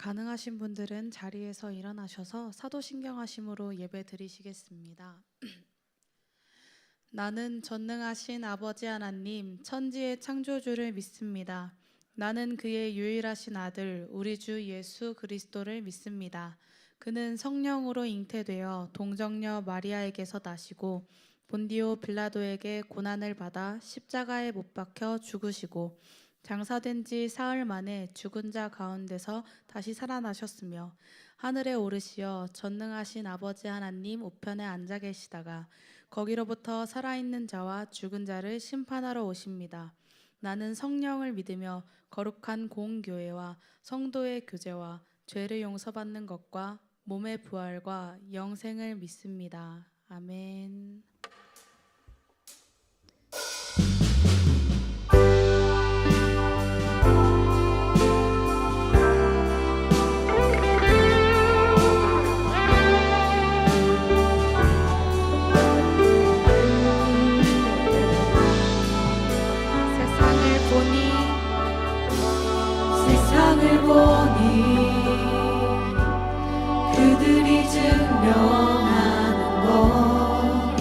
가능하신 분들은 자리에서 일어나셔서 사도신경하심으로 예배 드리시겠습니다. 나는 전능하신 아버지 하나님, 천지의 창조주를 믿습니다. 나는 그의 유일하신 아들, 우리 주 예수 그리스도를 믿습니다. 그는 성령으로 잉태되어 동정녀 마리아에게서 나시고 본디오 빌라도에게 고난을 받아 십자가에 못 박혀 죽으시고 장사된 지 사흘 만에 죽은 자 가운데서 다시 살아나셨으며 하늘에 오르시어 전능하신 아버지 하나님 우편에 앉아 계시다가 거기로부터 살아있는 자와 죽은 자를 심판하러 오십니다. 나는 성령을 믿으며 거룩한 공교회와 성도의 교제와 죄를 용서받는 것과 몸의 부활과 영생을 믿습니다. 아멘. 세상을 보니 그들이 증명하는 것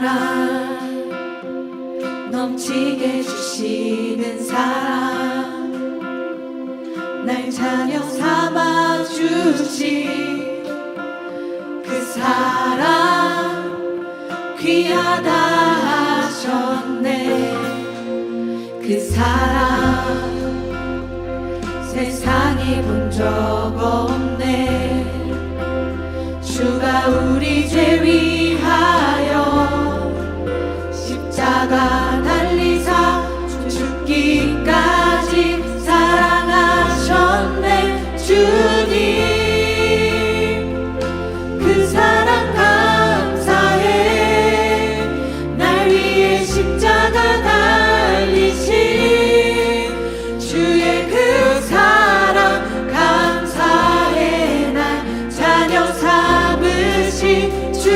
사랑 넘치게 주시는 사랑 날 자녀 삼아 주신 그 사랑 귀하다 하셨네. 그 사랑 세상이 본 적 없네. 주가 우리 죄 위하여 십자가 달리사 죽기까지 사랑하셨네. 주님 그 사랑 감사해. 날 위해 십자가 달리신 주의 그 사랑 감사해. 날 자녀 삼으신 주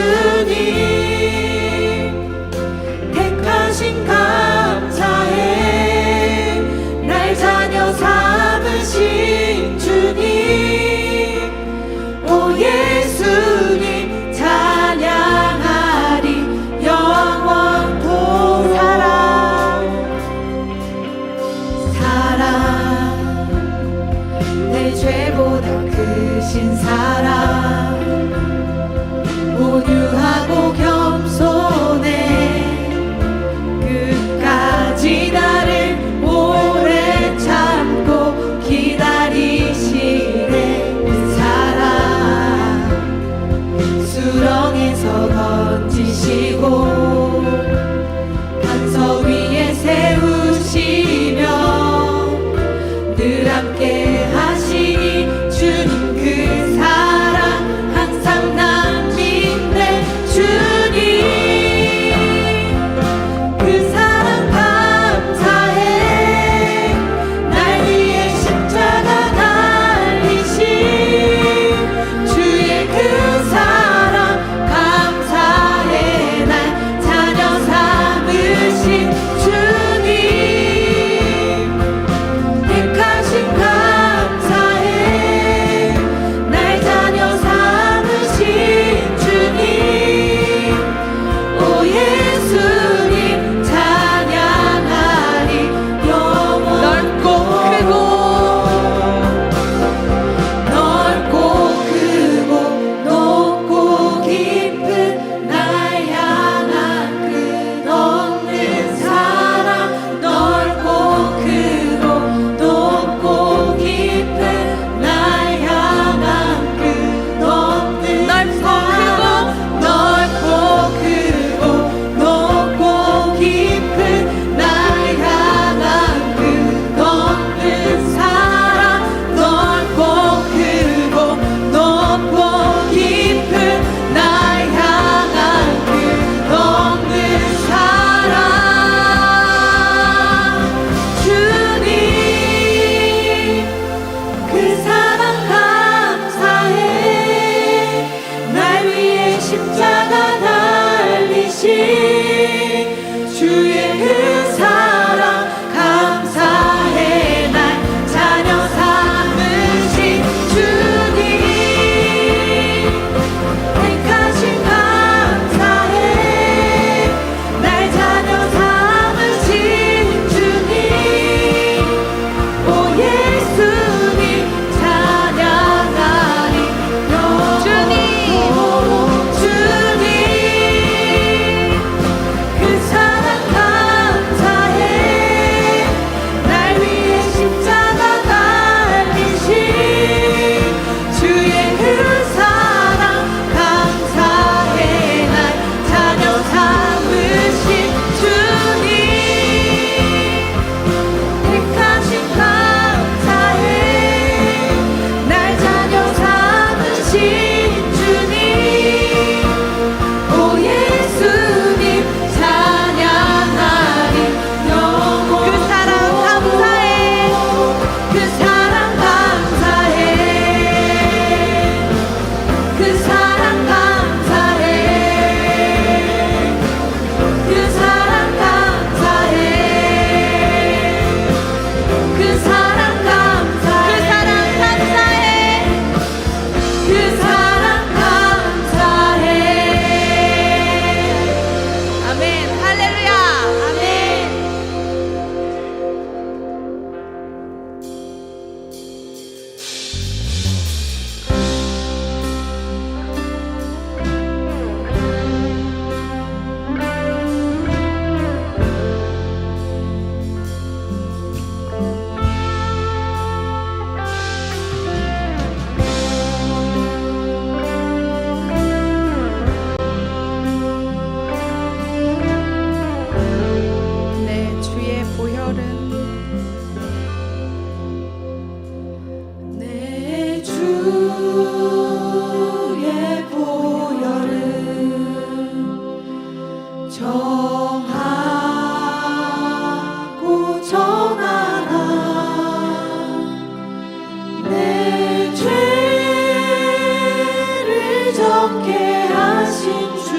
걷게 하신 주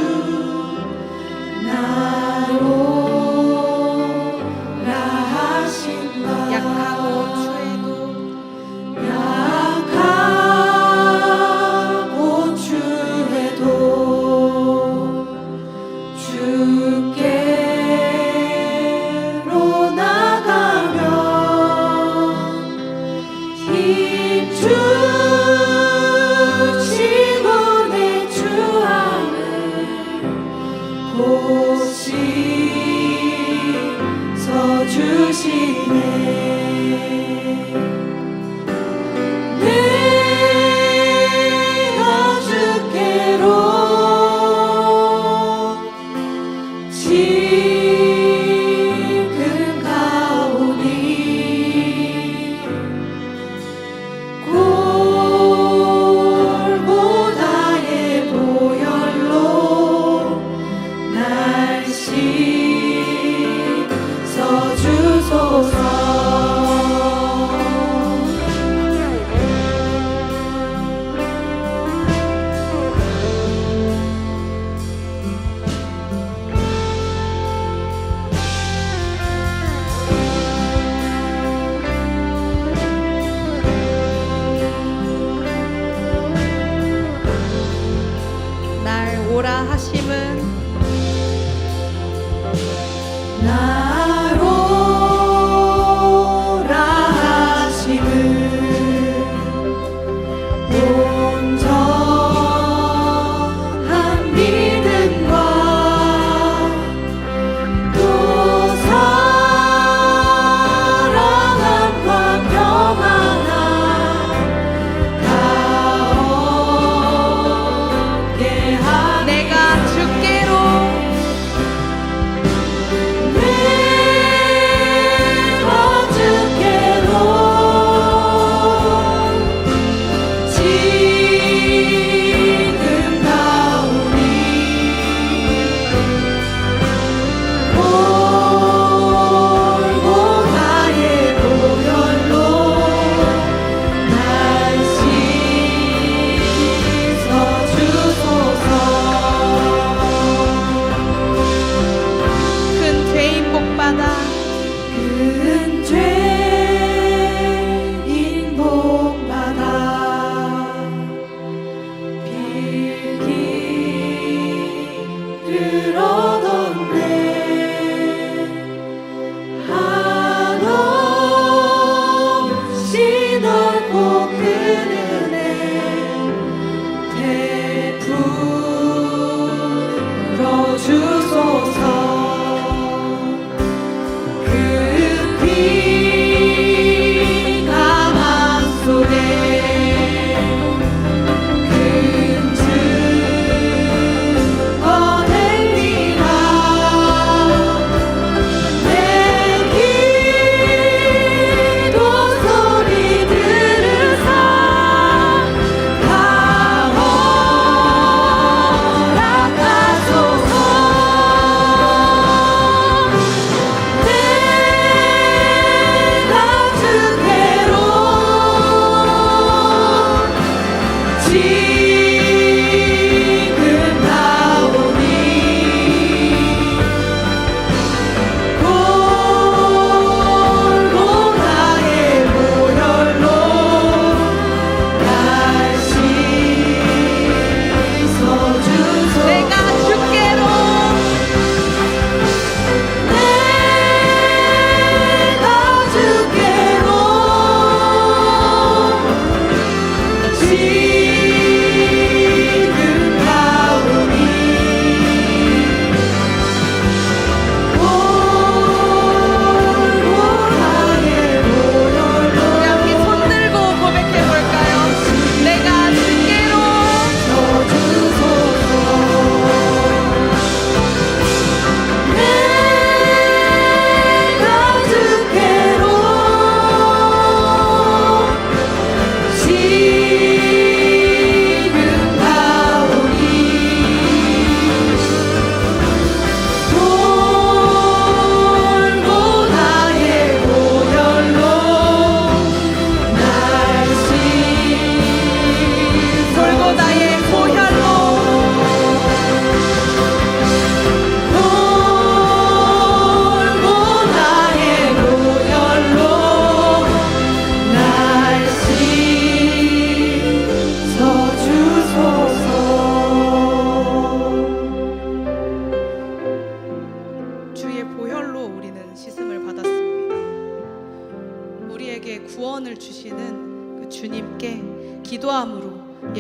나로 라 하신 바 약하고 추해도 약하고 추해도 주께로 나가면 힘 주시고 내 주함을 곳이 서주시네 내가 주께로 지금 가오니 골고다의 보혈로 날 씻어주소서 날 오라 하심은 나로라 하심을 온전한 믿음과 또 사랑함과 평안함 다 얻게 하니 내가 주께로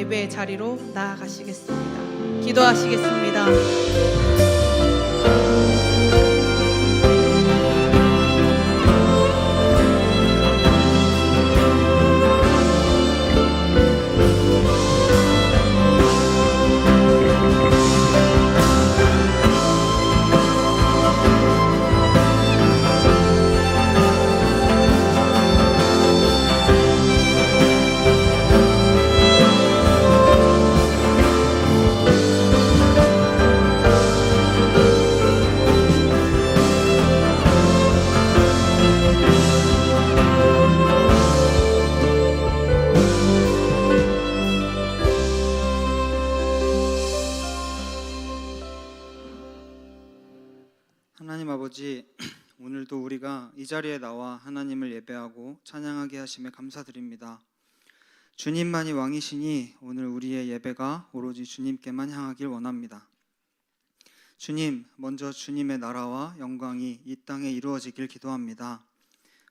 예배의 자리로 나아가시겠습니다. 기도하시겠습니다. 하나님 아버지, 오늘도 우리가 이 자리에 나와 하나님을 예배하고 찬양하게 하심에 감사드립니다. 주님만이 왕이시니 오늘 우리의 예배가 오로지 주님께만 향하길 원합니다. 주님, 먼저 주님의 나라와 영광이 이 땅에 이루어지길 기도합니다.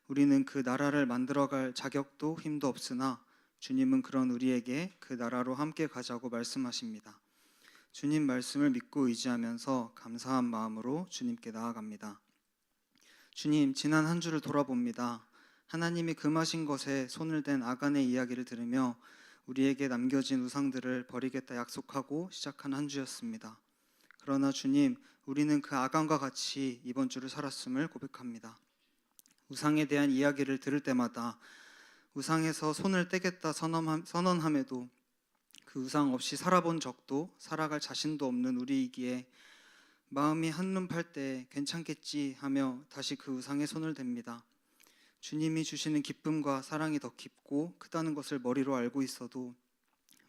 우리는 그 나라를 만들어갈 자격도 힘도 없으나 주님은 그런 우리에게 그 나라로 함께 가자고 말씀하십니다. 주님 말씀을 믿고 의지하면서 감사한 마음으로 주님께 나아갑니다. 주님, 지난 한 주를 돌아봅니다. 하나님이 금하신 것에 손을 댄 아간의 이야기를 들으며 우리에게 남겨진 우상들을 버리겠다 약속하고 시작한 한 주였습니다. 그러나 주님, 우리는 그 아간과 같이 이번 주를 살았음을 고백합니다. 우상에 대한 이야기를 들을 때마다 우상에서 손을 떼겠다 선언함에도 그 우상 없이 살아본 적도 살아갈 자신도 없는 우리이기에 마음이 한눈 팔 때 괜찮겠지 하며 다시 그 우상에 손을 댑니다. 주님이 주시는 기쁨과 사랑이 더 깊고 크다는 것을 머리로 알고 있어도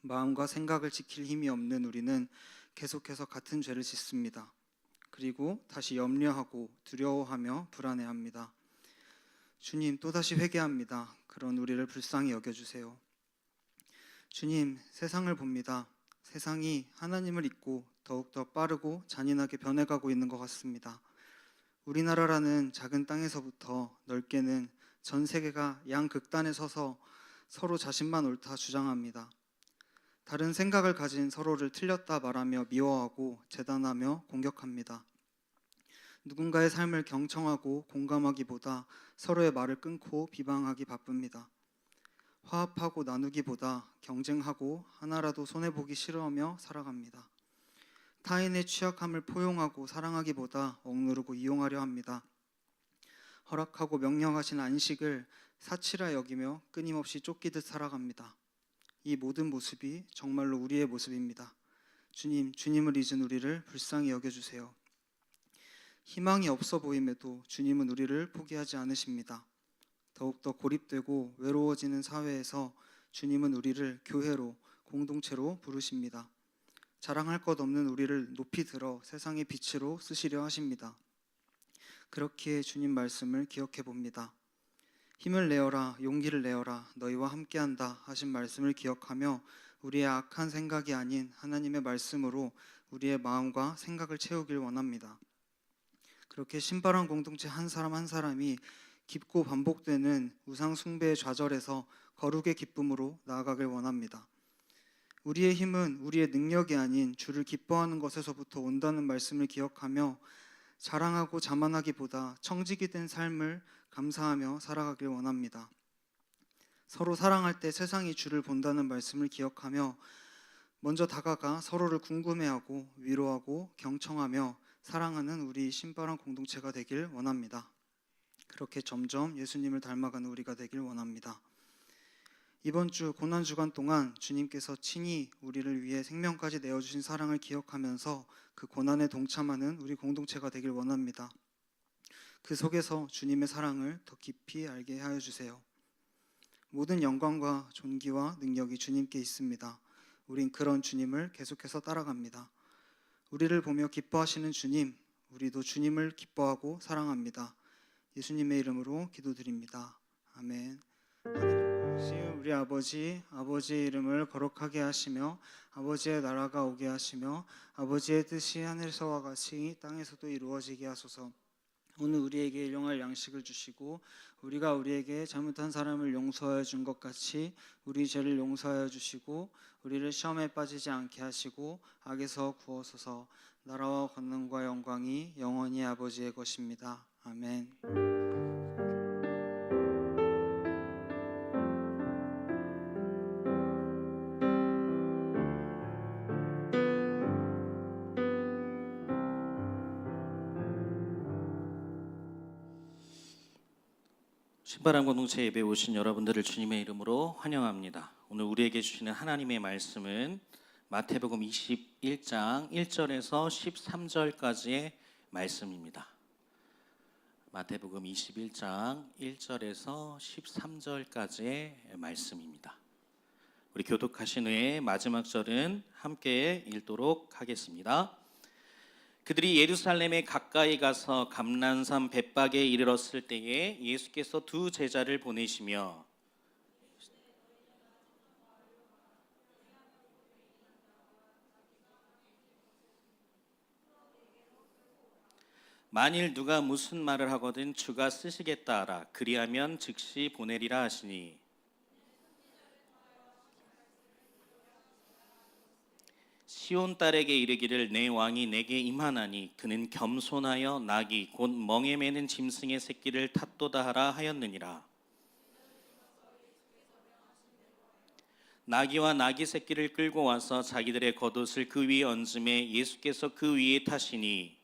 마음과 생각을 지킬 힘이 없는 우리는 계속해서 같은 죄를 짓습니다. 그리고 다시 염려하고 두려워하며 불안해합니다. 주님, 또다시 회개합니다. 그런 우리를 불쌍히 여겨주세요. 주님, 세상을 봅니다. 세상이 하나님을 잊고 더욱더 빠르고 잔인하게 변해가고 있는 것 같습니다. 우리나라라는 작은 땅에서부터 넓게는 전 세계가 양극단에 서서 서로 자신만 옳다 주장합니다. 다른 생각을 가진 서로를 틀렸다 말하며 미워하고 재단하며 공격합니다. 누군가의 삶을 경청하고 공감하기보다 서로의 말을 끊고 비방하기 바쁩니다. 화합하고 나누기보다 경쟁하고 하나라도 손해보기 싫어하며 살아갑니다. 타인의 취약함을 포용하고 사랑하기보다 억누르고 이용하려 합니다. 허락하고 명령하신 안식을 사치라 여기며 끊임없이 쫓기듯 살아갑니다. 이 모든 모습이 정말로 우리의 모습입니다. 주님, 주님을 잊은 우리를 불쌍히 여겨주세요. 희망이 없어 보임에도 주님은 우리를 포기하지 않으십니다. 더욱더 고립되고 외로워지는 사회에서 주님은 우리를 교회로, 공동체로 부르십니다. 자랑할 것 없는 우리를 높이 들어 세상의 빛으로 쓰시려 하십니다. 그렇기에 주님 말씀을 기억해 봅니다. 힘을 내어라, 용기를 내어라, 너희와 함께한다 하신 말씀을 기억하며 우리의 악한 생각이 아닌 하나님의 말씀으로 우리의 마음과 생각을 채우길 원합니다. 그렇게 신바람 공동체 한 사람 한 사람이 깊고 반복되는 우상 숭배의 좌절에서 거룩의 기쁨으로 나아가길 원합니다. 우리의 힘은 우리의 능력이 아닌 주를 기뻐하는 것에서부터 온다는 말씀을 기억하며 자랑하고 자만하기보다 청직이 된 삶을 감사하며 살아가길 원합니다. 서로 사랑할 때 세상이 주를 본다는 말씀을 기억하며 먼저 다가가 서로를 궁금해하고 위로하고 경청하며 사랑하는 우리 신바람 공동체가 되길 원합니다. 그렇게 점점 예수님을 닮아가는 우리가 되길 원합니다. 이번 주 고난주간 동안 주님께서 친히 우리를 위해 생명까지 내어주신 사랑을 기억하면서 그 고난에 동참하는 우리 공동체가 되길 원합니다. 그 속에서 주님의 사랑을 더 깊이 알게 하여 주세요. 모든 영광과 존귀와 능력이 주님께 있습니다. 우린 그런 주님을 계속해서 따라갑니다. 우리를 보며 기뻐하시는 주님, 우리도 주님을 기뻐하고 사랑합니다. 예수님의 이름으로 기도드립니다. 아멘. 하나님, 우리 아버지의 이름을 거룩하게 하시며 아버지의 나라가 오게 하시며 아버지의 뜻이 하늘에서와 같이 땅에서도 이루어지게 하소서. 오늘 우리에게 일용할 양식을 주시고 우리가 우리에게 잘못한 사람을 용서하여 준 것 같이 우리 죄를 용서하여 주시고 우리를 시험에 빠지지 않게 하시고 악에서 구하소서. 나라와 권능과 영광이 영원히 아버지의 것입니다. 아멘. 신바람 공동체 예배에 오신 여러분들을 주님의 이름으로 환영합니다. 오늘 우리에게 주시는 하나님의 말씀은 마태복음 21장 1절에서 13절까지의 말씀입니다. 마태복음 21장 1절에서 13절까지의 말씀입니다. 우리 교독하신 후에 마지막 절은 함께 읽도록 하겠습니다. 그들이 예루살렘에 가까이 가서 감난산 벳박에 이르렀을 때에 예수께서 두 제자를 보내시며 만일 누가 무슨 말을 하거든 주가 쓰시겠다 하라. 그리하면 즉시 보내리라 하시니 시온 딸에게 이르기를 내 왕이 내게 임하나니 그는 겸손하여 나귀 곧 멍에 매는 짐승의 새끼를 탓도다 하라 하였느니라. 나귀와 나귀 새끼를 끌고 와서 자기들의 겉옷을 그 위에 얹음에 예수께서 그 위에 타시니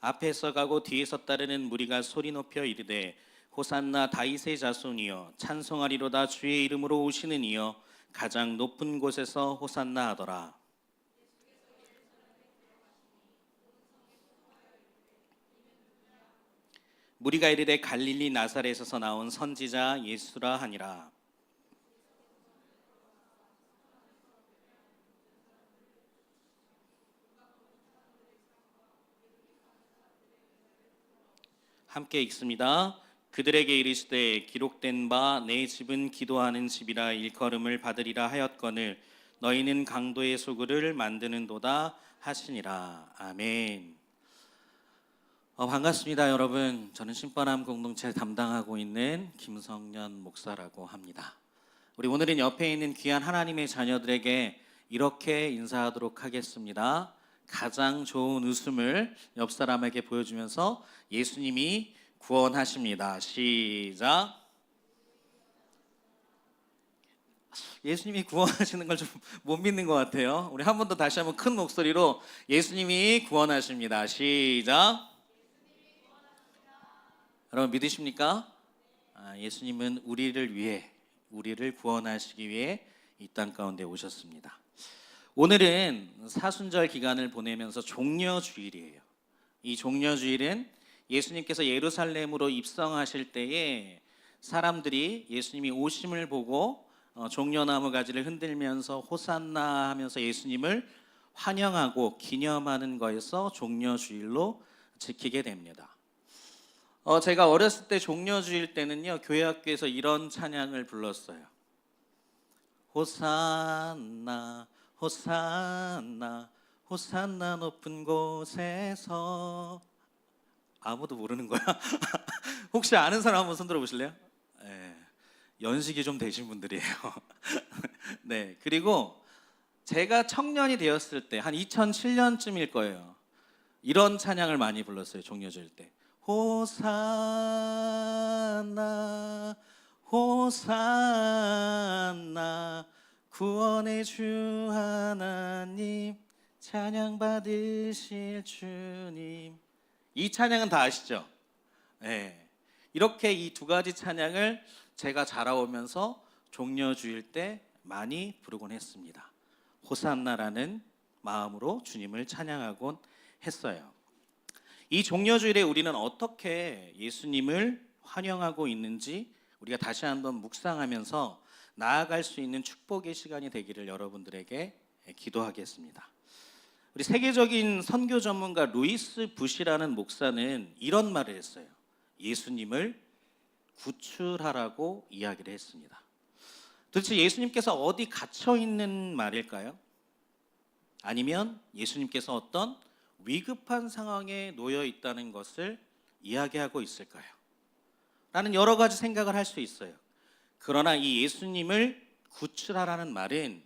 앞에서 가고 뒤에서 따르는 무리가 소리 높여 이르되 호산나 다윗의 자손이여 찬송하리로다 주의 이름으로 오시는 이여 가장 높은 곳에서 호산나 하더라. 무리가 이르되 갈릴리 나사렛에서 나온 선지자 예수라 하니라. 함께 읽습니다. 그들에게 이르시되 기록된 바 내 집은 기도하는 집이라 일컬음을 받으리라 하였거늘 너희는 강도의 소굴을 만드는도다 하시니라. 아멘. 반갑습니다 여러분. 저는 신바람 공동체를 담당하고 있는 김성년 목사라고 합니다. 우리 오늘은 옆에 있는 귀한 하나님의 자녀들에게 이렇게 인사하도록 하겠습니다. 가장 좋은 웃음을 옆 사람에게 보여주면서 예수님이 구원하십니다. 시작. 예수님이 구원하시는 걸 좀 못 믿는 것 같아요. 우리 한 번 더 다시 한번 큰 목소리로 예수님이 구원하십니다. 시작. 여러분 믿으십니까? 예수님은 우리를 위해, 우리를 구원하시기 위해 이 땅 가운데 오셨습니다. 오늘은 사순절 기간을 보내면서 종려주일이에요. 이 종려주일은 예수님께서 예루살렘으로 입성하실 때에 사람들이 예수님이 오심을 보고 종려나무 가지를 흔들면서 호산나 하면서 예수님을 환영하고 기념하는 거에서 종려주일로 지키게 됩니다. 제가 어렸을 때 종려주일 때는요, 교회 학교에서 이런 찬양을 불렀어요. 호산나 호산나 호산나 높은 곳에서. 아무도 모르는 거야? 혹시 아는 사람 한번 손들어 보실래요? 네, 연식이 좀 되신 분들이에요. 네, 그리고 제가 청년이 되었을 때 한 2007년쯤일 거예요. 이런 찬양을 많이 불렀어요. 종려주일 때. 호산나 호산나 구원의 주 하나님 찬양 받으실 주님. 이 찬양은 다 아시죠? 네. 이렇게 이 두 가지 찬양을 제가 자라오면서 종려주일 때 많이 부르곤 했습니다. 호산나라는 마음으로 주님을 찬양하곤 했어요. 이 종려주일에 우리는 어떻게 예수님을 환영하고 있는지 우리가 다시 한번 묵상하면서 나아갈 수 있는 축복의 시간이 되기를 여러분들에게 기도하겠습니다. 우리 세계적인 선교 전문가 루이스 부시라는 목사는 이런 말을 했어요. 예수님을 구출하라고 이야기를 했습니다. 도대체 예수님께서 어디 갇혀 있는 말일까요? 아니면 예수님께서 어떤 위급한 상황에 놓여 있다는 것을 이야기하고 있을까요? 라는 여러 가지 생각을 할 수 있어요. 그러나 이 예수님을 구출하라는 말은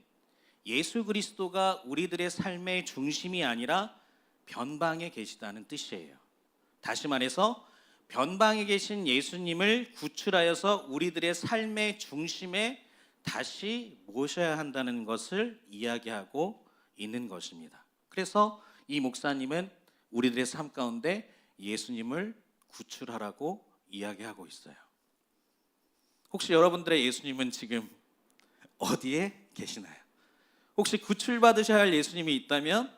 예수 그리스도가 우리들의 삶의 중심이 아니라 변방에 계시다는 뜻이에요. 다시 말해서 변방에 계신 예수님을 구출하여서 우리들의 삶의 중심에 다시 모셔야 한다는 것을 이야기하고 있는 것입니다. 그래서 이 목사님은 우리들의 삶 가운데 예수님을 구출하라고 이야기하고 있어요. 혹시 여러분들의 예수님은 지금 어디에 계시나요? 혹시 구출받으셔야 할 예수님이 있다면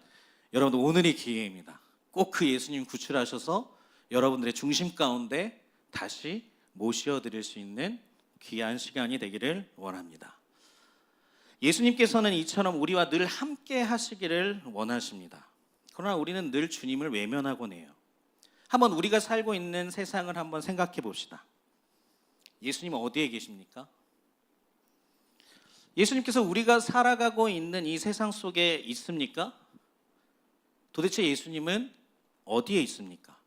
여러분 오늘이 기회입니다. 꼭 그 예수님 구출하셔서 여러분들의 중심 가운데 다시 모셔드릴 수 있는 귀한 시간이 되기를 원합니다. 예수님께서는 이처럼 우리와 늘 함께 하시기를 원하십니다. 그러나 우리는 늘 주님을 외면하곤 해요. 한번 우리가 살고 있는 세상을 한번 생각해 봅시다. 예수님 어디에 계십니까? 예수님께서 우리가 살아가고 있는 이 세상 속에 있습니까? 도대체 예수님은 어디에 있습니까?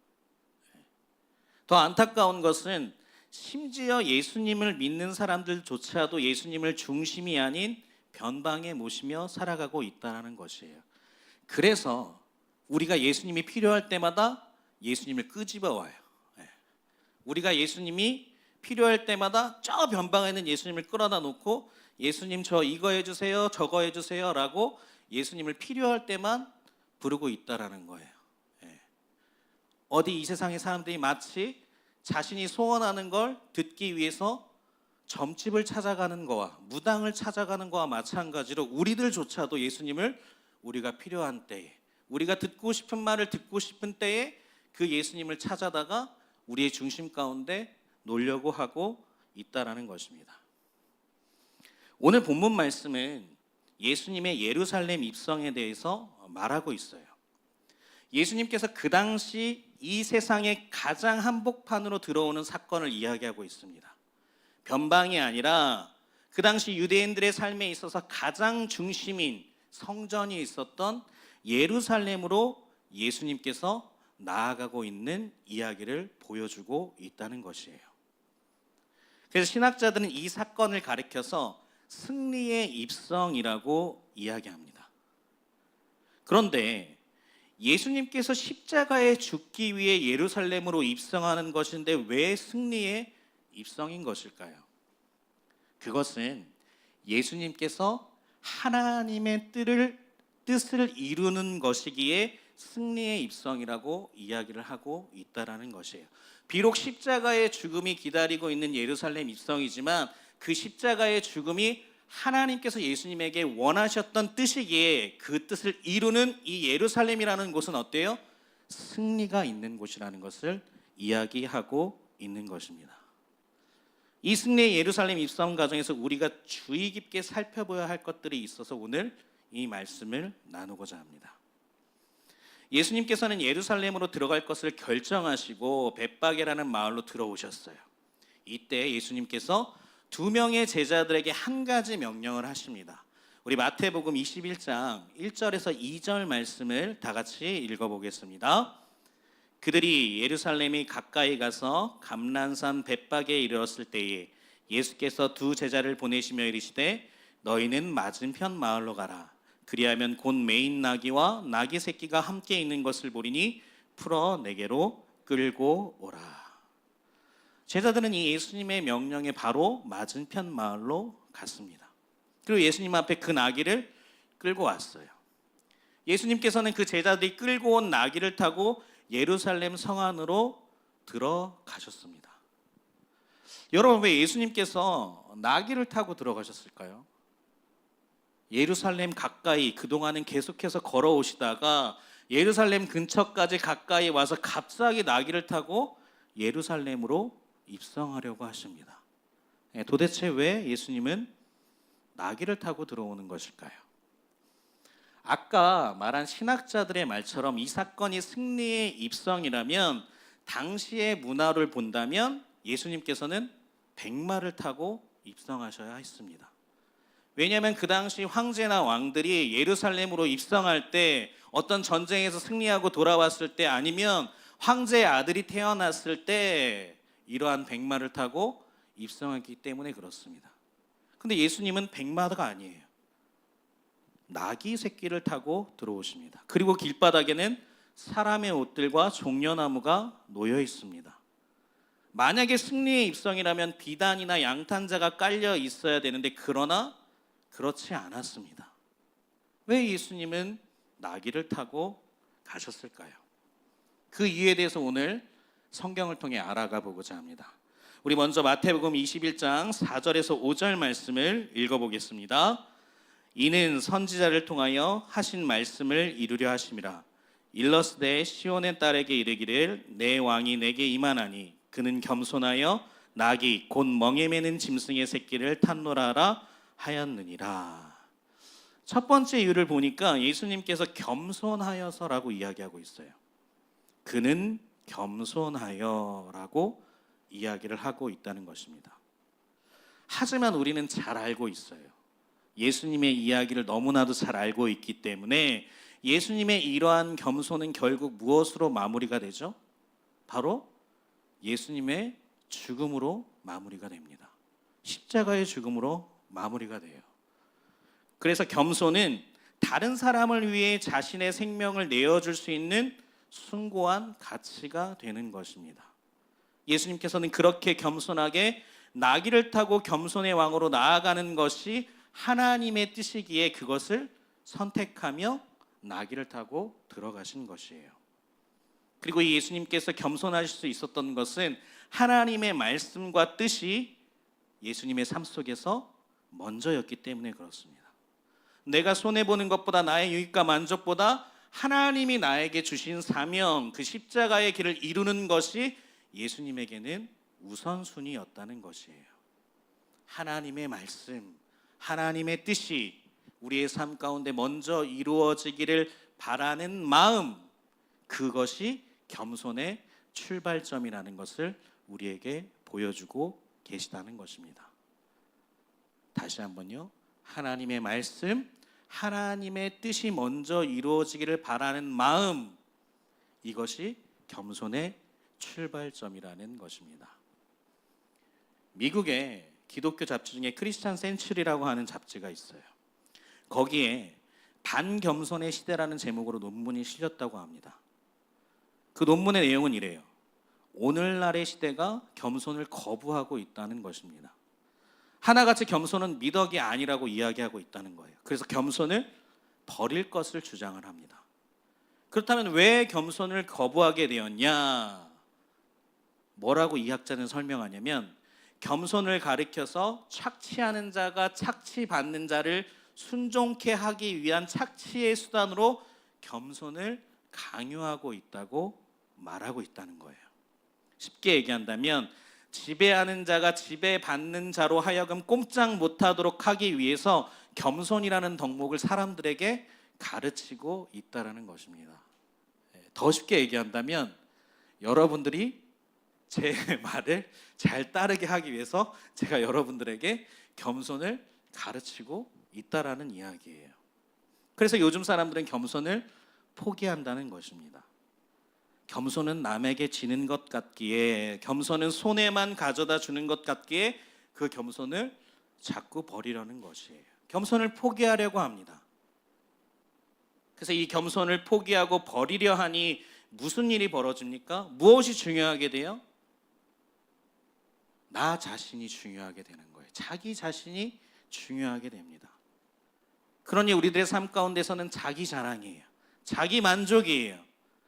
더 안타까운 것은 심지어 예수님을 믿는 사람들조차도 예수님을 중심이 아닌 변방에 모시며 살아가고 있다는 것이에요. 그래서 우리가 예수님이 필요할 때마다 예수님을 끄집어 와요. 우리가 예수님이 필요할 때마다 저 변방에 있는 예수님을 끌어다 놓고 예수님 저 이거 해주세요 저거 해주세요 라고 예수님을 필요할 때만 부르고 있다라는 거예요. 어디 이 세상의 사람들이 마치 자신이 소원하는 걸 듣기 위해서 점집을 찾아가는 거와 무당을 찾아가는 거와 마찬가지로 우리들조차도 예수님을 우리가 필요한 때에 우리가 듣고 싶은 말을 듣고 싶은 때에 그 예수님을 찾아다가 우리의 중심 가운데 놓으려고 하고 있다라는 것입니다. 오늘 본문 말씀은 예수님의 예루살렘 입성에 대해서 말하고 있어요. 예수님께서 그 당시 이 세상의 가장 한복판으로 들어오는 사건을 이야기하고 있습니다. 변방이 아니라 그 당시 유대인들의 삶에 있어서 가장 중심인 성전이 있었던 예루살렘으로 예수님께서 나아가고 있는 이야기를 보여주고 있다는 것이에요. 그래서 신학자들은 이 사건을 가리켜서 승리의 입성이라고 이야기합니다. 그런데 예수님께서 십자가에 죽기 위해 예루살렘으로 입성하는 것인데 왜 승리의 입성인 것일까요? 그것은 예수님께서 하나님의 뜻을 이루는 것이기에 승리의 입성이라고 이야기를 하고 있다라는 것이에요. 비록 십자가의 죽음이 기다리고 있는 예루살렘 입성이지만 그 십자가의 죽음이 하나님께서 예수님에게 원하셨던 뜻이기에 그 뜻을 이루는 이 예루살렘이라는 곳은 어때요? 승리가 있는 곳이라는 것을 이야기하고 있는 것입니다. 이 승리의 예루살렘 입성 과정에서 우리가 주의 깊게 살펴봐야 할 것들이 있어서 오늘 이 말씀을 나누고자 합니다. 예수님께서는 예루살렘으로 들어갈 것을 결정하시고 벳바게라는 마을로 들어오셨어요. 이때 예수님께서 2명의 제자들에게 한 가지 명령을 하십니다. 우리 마태복음 21장 1절에서 2절 말씀을 다 같이 읽어보겠습니다. 그들이 예루살렘이 가까이 가서 감난산 벳바게에 이르렀을 때에 예수께서 2 제자를 보내시며 이르시되 너희는 맞은편 마을로 가라. 그리하면 곧 매인 나귀와 나귀 새끼가 함께 있는 것을 보리니 풀어 내게로 끌고 오라. 제자들은 이 예수님의 명령에 바로 맞은편 마을로 갔습니다. 그리고 예수님 앞에 그 나귀를 끌고 왔어요. 예수님께서는 그 제자들이 끌고 온 나귀를 타고 예루살렘 성 안으로 들어가셨습니다. 여러분, 왜 예수님께서 나귀를 타고 들어가셨을까요? 예루살렘 가까이 그동안은 계속해서 걸어오시다가 예루살렘 근처까지 가까이 와서 갑자기 나귀를 타고 예루살렘으로 입성하려고 하십니다. 도대체 왜 예수님은 나귀를 타고 들어오는 것일까요? 아까 말한 신학자들의 말처럼 이 사건이 승리의 입성이라면 당시의 문화를 본다면 예수님께서는 백마를 타고 입성하셔야 했습니다. 왜냐하면 그 당시 황제나 왕들이 예루살렘으로 입성할 때, 어떤 전쟁에서 승리하고 돌아왔을 때, 아니면 황제의 아들이 태어났을 때 이러한 백마를 타고 입성했기 때문에 그렇습니다. 근데 예수님은 백마가 아니에요. 나귀 새끼를 타고 들어오십니다. 그리고 길바닥에는 사람의 옷들과 종려나무가 놓여 있습니다. 만약에 승리의 입성이라면 비단이나 양탄자가 깔려 있어야 되는데, 그러나 그렇지 않았습니다. 왜 예수님은 나귀를 타고 가셨을까요? 그 이유에 대해서 오늘 성경을 통해 알아가 보고자 합니다. 우리 먼저 마태복음 21장 4절에서 5절 말씀을 읽어보겠습니다. 이는 선지자를 통하여 하신 말씀을 이루려 하심이라. 일러스되 시온의 딸에게 이르기를 내 왕이 내게 임하나니 그는 겸손하여 나귀 곧 멍에 매는 짐승의 새끼를 탔노라라 하였느니라. 첫 번째 이유를 보니까 예수님께서 겸손하여서라고 이야기하고 있어요. 그는 겸손하여라고 이야기를 하고 있다는 것입니다. 하지만 우리는 잘 알고 있어요. 예수님의 이야기를 너무나도 잘 알고 있기 때문에 예수님의 이러한 겸손은 결국 무엇으로 마무리가 되죠? 바로 예수님의 죽음으로 마무리가 됩니다. 십자가의 죽음으로 마무리가 돼요. 그래서 겸손은 다른 사람을 위해 자신의 생명을 내어줄 수 있는 숭고한 가치가 되는 것입니다. 예수님께서는 그렇게 겸손하게 나귀를 타고 겸손의 왕으로 나아가는 것이 하나님의 뜻이기에 그것을 선택하며 나귀를 타고 들어가신 것이에요. 그리고 예수님께서 겸손하실 수 있었던 것은 하나님의 말씀과 뜻이 예수님의 삶 속에서 먼저였기 때문에 그렇습니다. 내가 손해보는 것보다 나의 유익과 만족보다 하나님이 나에게 주신 사명, 그 십자가의 길을 이루는 것이 예수님에게는 우선순위였다는 것이에요. 하나님의 말씀, 하나님의 뜻이 우리의 삶 가운데 먼저 이루어지기를 바라는 마음, 그것이 겸손의 출발점이라는 것을 우리에게 보여주고 계시다는 것입니다. 다시 한번요. 하나님의 말씀, 하나님의 뜻이 먼저 이루어지기를 바라는 마음, 이것이 겸손의 출발점이라는 것입니다. 미국의 기독교 잡지 중에 크리스찬 센츄리라고 하는 잡지가 있어요. 거기에 반겸손의 시대라는 제목으로 논문이 실렸다고 합니다. 그 논문의 내용은 이래요. 오늘날의 시대가 겸손을 거부하고 있다는 것입니다. 하나같이 겸손은 미덕이 아니라고 이야기하고 있다는 거예요. 그래서 겸손을 버릴 것을 주장을 합니다. 그렇다면 왜 겸손을 거부하게 되었냐? 뭐라고 이 학자는 설명하냐면, 겸손을 가리켜서 착취하는 자가 착취받는 자를 순종케 하기 위한 착취의 수단으로 겸손을 강요하고 있다고 말하고 있다는 거예요. 쉽게 얘기한다면 지배하는 자가 지배받는 자로 하여금 꼼짝 못하도록 하기 위해서 겸손이라는 덕목을 사람들에게 가르치고 있다는 것입니다. 더 쉽게 얘기한다면 여러분들이 제 말을 잘 따르게 하기 위해서 제가 여러분들에게 겸손을 가르치고 있다라는 이야기예요. 그래서 요즘 사람들은 겸손을 포기한다는 것입니다. 겸손은 남에게 지는 것 같기에, 겸손은 손해만 가져다 주는 것 같기에 그 겸손을 자꾸 버리려는 것이에요. 겸손을 포기하려고 합니다. 그래서 이 겸손을 포기하고 버리려 하니 무슨 일이 벌어집니까? 무엇이 중요하게 돼요? 나 자신이 중요하게 되는 거예요. 자기 자신이 중요하게 됩니다. 그러니 우리들의 삶 가운데서는 자기 자랑이에요. 자기 만족이에요.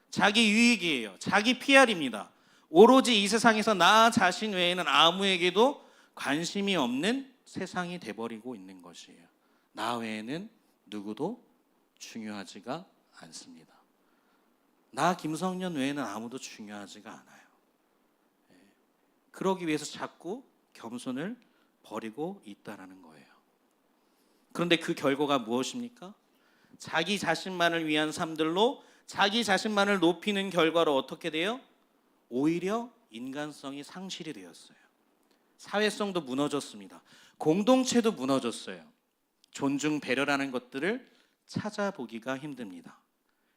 자기 유익이에요. 자기 PR입니다. 오로지 이 세상에서 나 자신 외에는 아무에게도 관심이 없는 세상이 돼버리고 있는 것이에요. 나 외에는 누구도 중요하지가 않습니다. 나 김성년 외에는 아무도 중요하지가 않아요. 그러기 위해서 자꾸 겸손을 버리고 있다라는 거예요. 그런데 그 결과가 무엇입니까? 자기 자신만을 위한 삶들로 자기 자신만을 높이는 결과로 어떻게 돼요? 오히려 인간성이 상실이 되었어요. 사회성도 무너졌습니다. 공동체도 무너졌어요. 존중, 배려라는 것들을 찾아보기가 힘듭니다.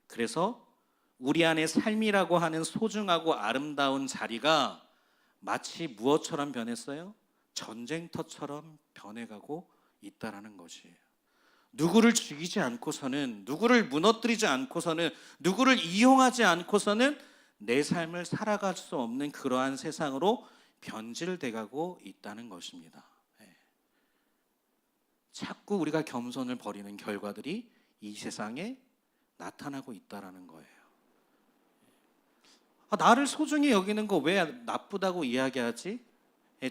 그래서 우리 안에 삶이라고 하는 소중하고 아름다운 자리가 마치 무엇처럼 변했어요? 전쟁터처럼 변해가고 있다라는 것이에요. 누구를 죽이지 않고서는, 누구를 무너뜨리지 않고서는, 누구를 이용하지 않고서는 내 삶을 살아갈 수 없는 그러한 세상으로 변질돼가고 있다는 것입니다. 자꾸 우리가 겸손을 버리는 결과들이 이 세상에 나타나고 있다라는 거예요. 나를 소중히 여기는 거 왜 나쁘다고 이야기하지?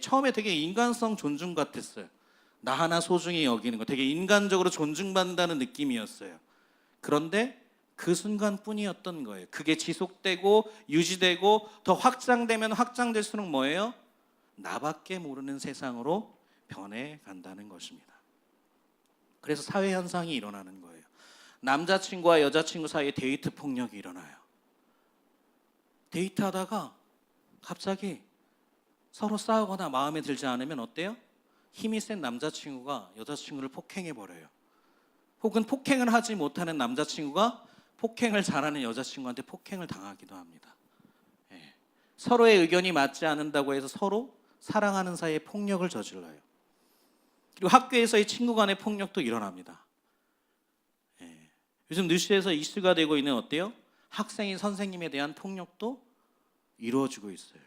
처음에 되게 인간성 존중 같았어요. 나 하나 소중히 여기는 거 되게 인간적으로 존중받는다는 느낌이었어요. 그런데 그 순간뿐이었던 거예요. 그게 지속되고 유지되고 더 확장되면 확장될수록 뭐예요? 나밖에 모르는 세상으로 변해간다는 것입니다. 그래서 사회 현상이 일어나는 거예요. 남자친구와 여자친구 사이에 데이트 폭력이 일어나요. 데이트하다가 갑자기 서로 싸우거나 마음에 들지 않으면 어때요? 힘이 센 남자친구가 여자친구를 폭행해버려요. 혹은 폭행을 하지 못하는 남자친구가 폭행을 잘하는 여자친구한테 폭행을 당하기도 합니다. 서로의 의견이 맞지 않는다고 해서 서로 사랑하는 사이에 폭력을 저질러요. 그리고 학교에서의 친구 간의 폭력도 일어납니다. 요즘 뉴스에서 이슈가 되고 있는 어때요? 학생이 선생님에 대한 폭력도 이루어지고 있어요.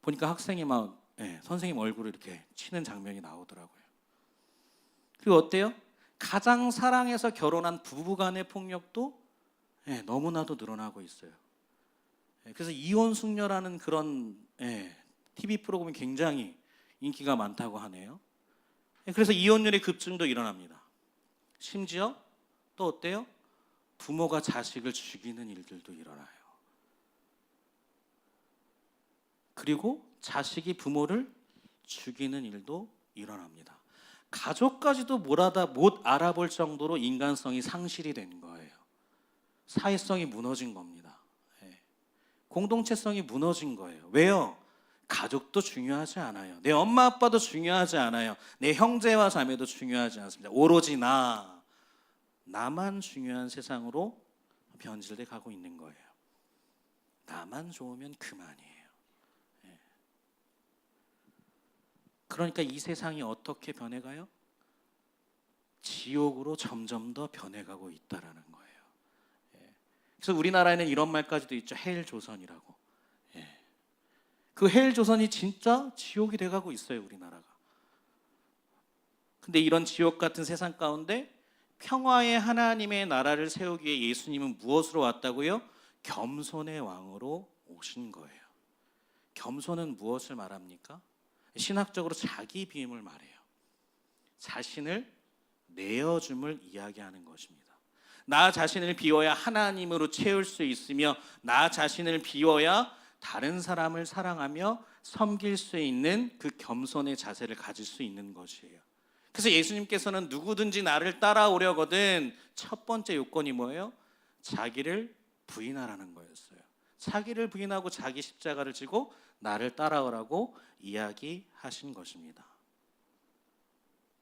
보니까 학생이 막 선생님 얼굴을 이렇게 치는 장면이 나오더라고요. 그리고 어때요? 가장 사랑해서 결혼한 부부 간의 폭력도 너무나도 늘어나고 있어요. 그래서 이혼 숙녀라는 그런 TV 프로그램이 굉장히 인기가 많다고 하네요. 그래서 이혼율의 급증도 일어납니다. 심지어 또 어때요? 부모가 자식을 죽이는 일들도 일어나요. 그리고 자식이 부모를 죽이는 일도 일어납니다. 가족까지도 못 알아볼 정도로 인간성이 상실이 된 거예요. 사회성이 무너진 겁니다. 공동체성이 무너진 거예요. 왜요? 가족도 중요하지 않아요. 내 엄마 아빠도 중요하지 않아요. 내 형제와 자매도 중요하지 않습니다. 오로지 나만 중요한 세상으로 변질돼 가고 있는 거예요. 나만 좋으면 그만이에요. 그러니까 이 세상이 어떻게 변해가요? 지옥으로 점점 더 변해가고 있다라는 거예요. 그래서 우리나라에는 이런 말까지도 있죠. 헬조선이라고. 그 헬조선이 진짜 지옥이 돼가고 있어요, 우리나라가. 근데 이런 지옥 같은 세상 가운데 평화의 하나님의 나라를 세우기 위해 예수님은 무엇으로 왔다고요? 겸손의 왕으로 오신 거예요. 겸손은 무엇을 말합니까? 신학적으로 자기 비움을 말해요. 자신을 내어줌을 이야기하는 것입니다. 나 자신을 비워야 하나님으로 채울 수 있으며 나 자신을 비워야 다른 사람을 사랑하며 섬길 수 있는 그 겸손의 자세를 가질 수 있는 것이에요. 그래서 예수님께서는 누구든지 나를 따라오려거든 첫 번째 요건이 뭐예요? 자기를 부인하라는 거였어요. 자기를 부인하고 자기 십자가를 지고 나를 따라오라고 이야기하신 것입니다.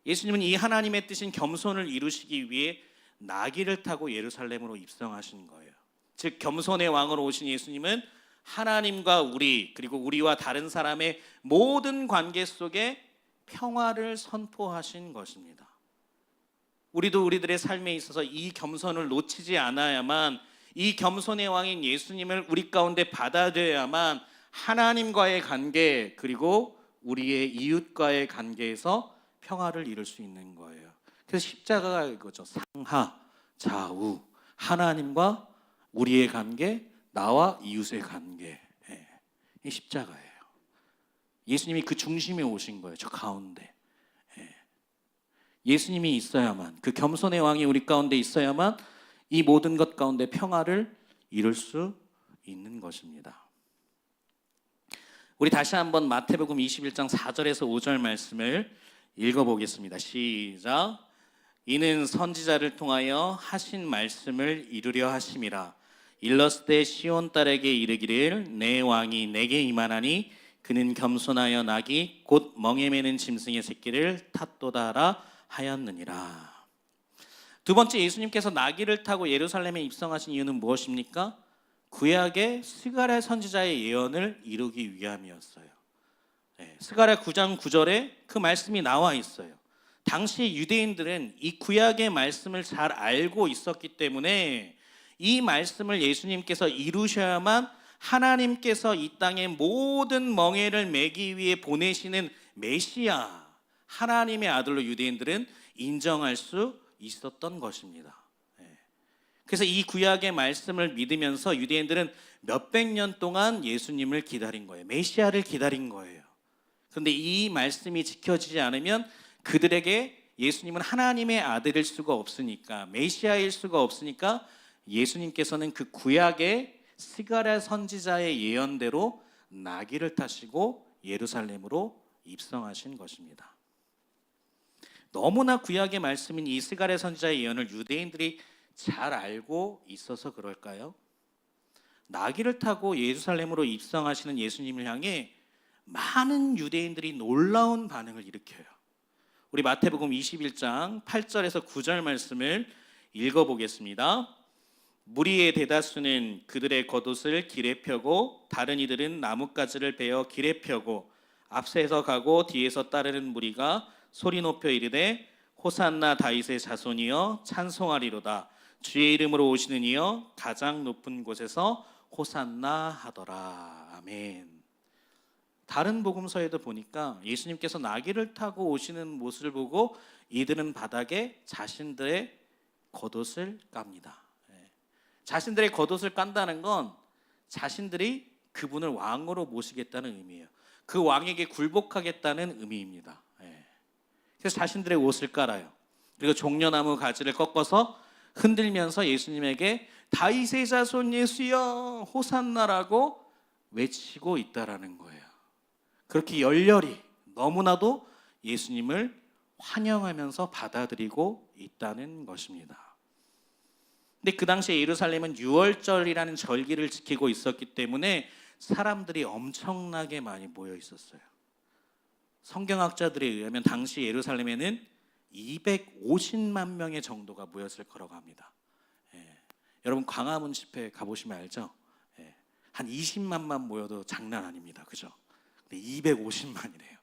예수님은 이 하나님의 뜻인 겸손을 이루시기 위해 나귀를 타고 예루살렘으로 입성하신 거예요. 즉 겸손의 왕으로 오신 예수님은 하나님과 우리 그리고 우리와 다른 사람의 모든 관계 속에 평화를 선포하신 것입니다. 우리도 우리들의 삶에 있어서 이 겸손을 놓치지 않아야만, 이 겸손의 왕인 예수님을 우리 가운데 받아들여야만 하나님과의 관계 그리고 우리의 이웃과의 관계에서 평화를 이룰 수 있는 거예요. 그래서 십자가가 이거죠. 상하, 좌우, 하나님과 우리의 관계, 나와 이웃의 관계. 이 십자가예요. 예수님이 그 중심에 오신 거예요. 저 가운데. 예수님이 있어야만, 그 겸손의 왕이 우리 가운데 있어야만 이 모든 것 가운데 평화를 이룰 수 있는 것입니다. 우리 다시 한번 마태복음 21장 4절에서 5절 말씀을 읽어보겠습니다. 시작. 이는 선지자를 통하여 하신 말씀을 이루려 하심이라. 일렀을 때 시온 딸에게 이르기를 내 왕이 내게 임하나니 그는 겸손하여 나귀 곧 멍에 매는 짐승의 새끼를 탔도다 하라 하였느니라. 두 번째, 예수님께서 나귀를 타고 예루살렘에 입성하신 이유는 무엇입니까? 구약의 스가랴 선지자의 예언을 이루기 위함이었어요. 스가랴 9장 9절에 그 말씀이 나와 있어요. 당시 유대인들은 이 구약의 말씀을 잘 알고 있었기 때문에 이 말씀을 예수님께서 이루셔야만 하나님께서 이 땅의 모든 멍에를 매기 위해 보내시는 메시아, 하나님의 아들로 유대인들은 인정할 수 있었던 것입니다. 그래서 이 구약의 말씀을 믿으면서 유대인들은 몇백 년 동안 예수님을 기다린 거예요. 메시아를 기다린 거예요. 그런데 이 말씀이 지켜지지 않으면 그들에게 예수님은 하나님의 아들일 수가 없으니까, 메시아일 수가 없으니까 예수님께서는 그 구약의 스가랴 선지자의 예언대로 나귀를 타시고 예루살렘으로 입성하신 것입니다. 너무나 구약의 말씀인 이 스가랴 선지자의 예언을 유대인들이 잘 알고 있어서 그럴까요? 나귀를 타고 예루살렘으로 입성하시는 예수님을 향해 많은 유대인들이 놀라운 반응을 일으켜요. 우리 마태복음 21장 8절에서 9절 말씀을 읽어보겠습니다. 무리의 대다수는 그들의 겉옷을 길에 펴고 다른 이들은 나뭇가지를 베어 길에 펴고 앞서서 가고 뒤에서 따르는 무리가 소리 높여 이르되 호산나 다윗의 자손이여 찬송하리로다. 주의 이름으로 오시는 이여 가장 높은 곳에서 호산나 하더라. 아멘. 다른 복음서에도 보니까 예수님께서 나귀를 타고 오시는 모습을 보고 이들은 바닥에 자신들의 겉옷을 깝니다. 자신들의 겉옷을 깐다는 건 자신들이 그분을 왕으로 모시겠다는 의미예요. 그 왕에게 굴복하겠다는 의미입니다. 그래서 자신들의 옷을 깔아요. 그리고 종려나무 가지를 꺾어서 흔들면서 예수님에게 다윗의 자손 예수여 호산나라고 외치고 있다라는 거예요. 그렇게 열렬히 너무나도 예수님을 환영하면서 받아들이고 있다는 것입니다. 근데 그 당시에 예루살렘은 유월절이라는 절기를 지키고 있었기 때문에 사람들이 엄청나게 많이 모여 있었어요. 성경학자들에 의하면 당시 예루살렘에는 250만 명의 정도가 모였을 거라고 합니다. 여러분 광화문 집회 가보시면 알죠? 한 20만만 모여도 장난 아닙니다. 그죠? 근데 250만이래요.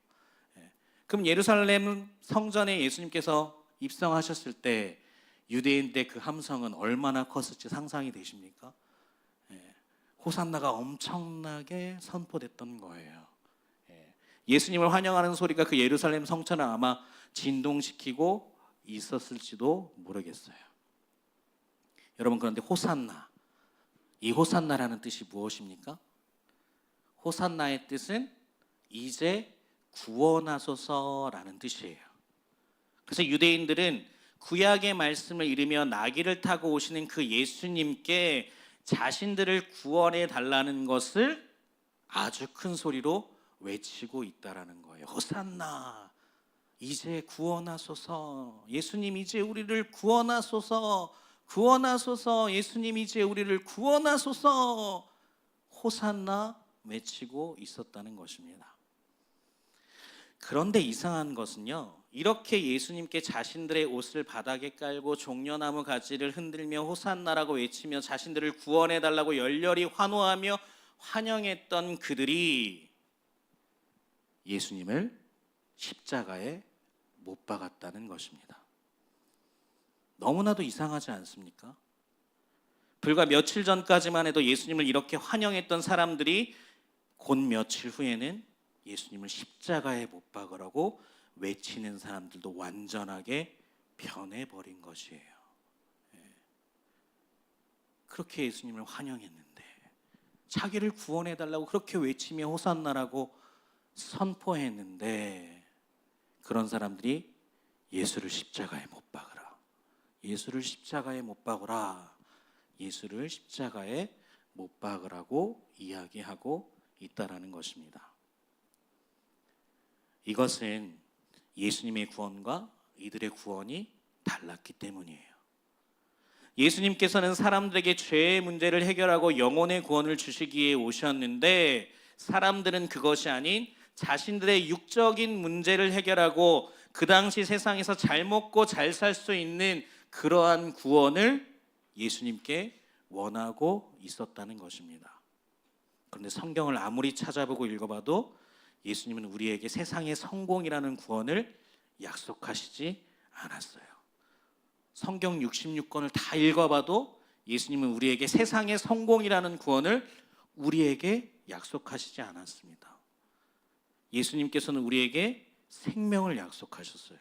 그럼 예루살렘 성전에 예수님께서 입성하셨을 때 유대인들의 그 함성은 얼마나 컸을지 상상이 되십니까? 호산나가 엄청나게 선포됐던 거예요. 예수님을 환영하는 소리가 그 예루살렘 성전을 아마 진동시키고 있었을지도 모르겠어요. 여러분, 그런데 호산나, 이 호산나라는 뜻이 무엇입니까? 호산나의 뜻은 이제 구원하소서라는 뜻이에요. 그래서 유대인들은 구약의 말씀을 잃으며 나귀를 타고 오시는 그 예수님께 자신들을 구원해 달라는 것을 아주 큰 소리로 외치고 있다라는 거예요. 호산나, 이제 구원하소서. 예수님 이제 우리를 구원하소서. 구원하소서. 예수님 이제 우리를 구원하소서. 호산나 외치고 있었다는 것입니다. 그런데 이상한 것은요, 이렇게 예수님께 자신들의 옷을 바닥에 깔고 종려나무 가지를 흔들며 호산나라고 외치며 자신들을 구원해 달라고 열렬히 환호하며 환영했던 그들이 예수님을 십자가에 못 박았다는 것입니다. 너무나도 이상하지 않습니까? 불과 며칠 전까지만 해도 예수님을 이렇게 환영했던 사람들이 곧 며칠 후에는 예수님을 십자가에 못 박으라고 외치는 사람들도 완전하게 변해버린 것이에요. 그렇게 예수님을 환영했는데, 자기를 구원해달라고 그렇게 외치며 호산나라고 선포했는데, 그런 사람들이 예수를 십자가에 못 박으라, 예수를 십자가에 못 박으라, 예수를 십자가에 못 박으라고 이야기하고 있다라는 것입니다. 이것은 예수님의 구원과 이들의 구원이 달랐기 때문이에요. 예수님께서는 사람들에게 죄의 문제를 해결하고 영혼의 구원을 주시기에 오셨는데, 사람들은 그것이 아닌 자신들의 육적인 문제를 해결하고 그 당시 세상에서 잘 먹고 잘 살 수 있는 그러한 구원을 예수님께 원하고 있었다는 것입니다. 그런데 성경을 아무리 찾아보고 읽어봐도 예수님은 우리에게 세상의 성공이라는 구원을 약속하시지 않았어요. 성경 66권을 다 읽어봐도 예수님은 우리에게 세상의 성공이라는 구원을 우리에게 약속하시지 않았습니다. 예수님께서는 우리에게 생명을 약속하셨어요.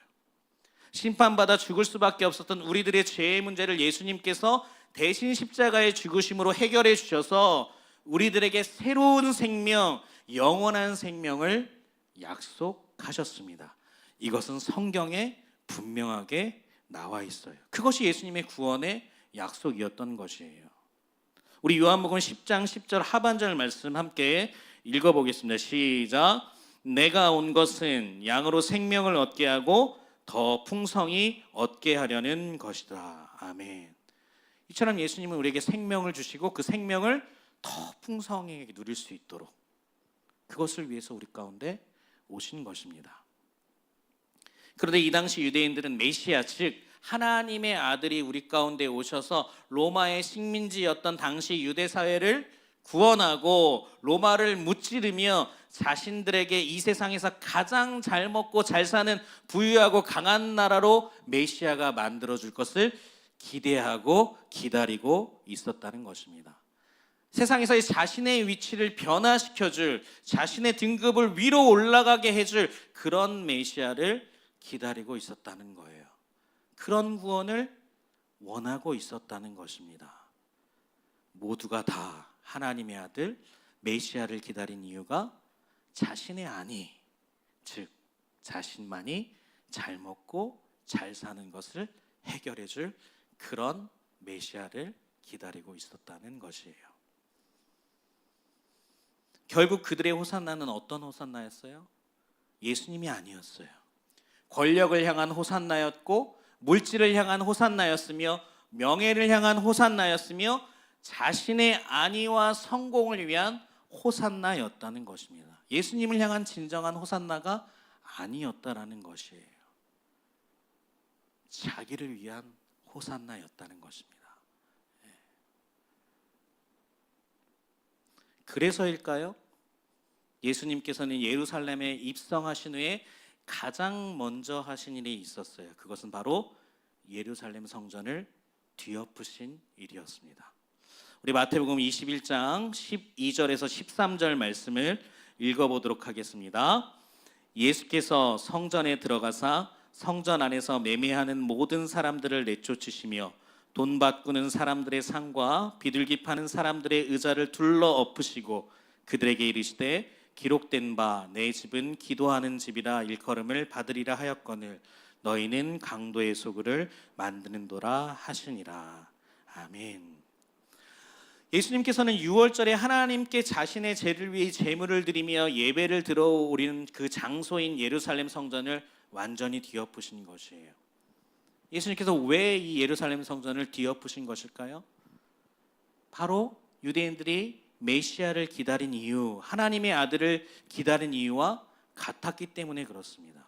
심판받아 죽을 수밖에 없었던 우리들의 죄의 문제를 예수님께서 대신 십자가의 죽으심으로 해결해 주셔서 우리들에게 새로운 생명, 영원한 생명을 약속하셨습니다. 이것은 성경에 분명하게 나와 있어요. 그것이 예수님의 구원의 약속이었던 것이에요. 우리 요한복음 10장 10절 하반절 말씀 함께 읽어보겠습니다. 시작. 내가 온 것은 양으로 생명을 얻게 하고 더 풍성히 얻게 하려는 것이다. 아멘. 이처럼 예수님은 우리에게 생명을 주시고 그 생명을 더 풍성하게 누릴 수 있도록 그것을 위해서 우리 가운데 오신 것입니다. 그런데 이 당시 유대인들은 메시아, 즉 하나님의 아들이 우리 가운데 오셔서 로마의 식민지였던 당시 유대 사회를 구원하고 로마를 무찌르며 자신들에게 이 세상에서 가장 잘 먹고 잘 사는 부유하고 강한 나라로 메시아가 만들어줄 것을 기대하고 기다리고 있었다는 것입니다. 세상에서 자신의 위치를 변화시켜줄, 자신의 등급을 위로 올라가게 해줄 그런 메시아를 기다리고 있었다는 거예요. 그런 구원을 원하고 있었다는 것입니다. 모두가 다 하나님의 아들 메시아를 기다린 이유가 자신의 안위, 즉 자신만이 잘 먹고 잘 사는 것을 해결해 줄 그런 메시아를 기다리고 있었다는 것이에요. 결국 그들의 호산나는 어떤 호산나였어요? 예수님이 아니었어요. 권력을 향한 호산나였고 물질을 향한 호산나였으며 명예를 향한 호산나였으며 자신의 안위와 성공을 위한 호산나였다는 것입니다. 예수님을 향한 진정한 호산나가 아니었다라는 것이에요. 자기를 위한 호산나였다는 것입니다. 그래서일까요? 예수님께서는 예루살렘에 입성하신 후에 가장 먼저 하신 일이 있었어요. 그것은 바로 예루살렘 성전을 뒤엎으신 일이었습니다. 우리 마태복음 21장 12절에서 13절 말씀을 읽어보도록 하겠습니다. 예수께서 성전에 들어가사 성전 안에서 매매하는 모든 사람들을 내쫓으시며 돈 바꾸는 사람들의 상과 비둘기 파는 사람들의 의자를 둘러 엎으시고 그들에게 이르시되 기록된 바 내 집은 기도하는 집이라 일컬음을 받으리라 하였거늘 너희는 강도의 소굴을 만드는도라 하시니라. 아멘. 예수님께서는 유월절에 하나님께 자신의 죄를 위해 제물을 드리며 예배를 드려오리는 그 장소인 예루살렘 성전을 완전히 뒤엎으신 것이에요. 예수님께서 왜 이 예루살렘 성전을 뒤엎으신 것일까요? 바로 유대인들이 메시아를 기다린 이유, 하나님의 아들을 기다린 이유와 같았기 때문에 그렇습니다.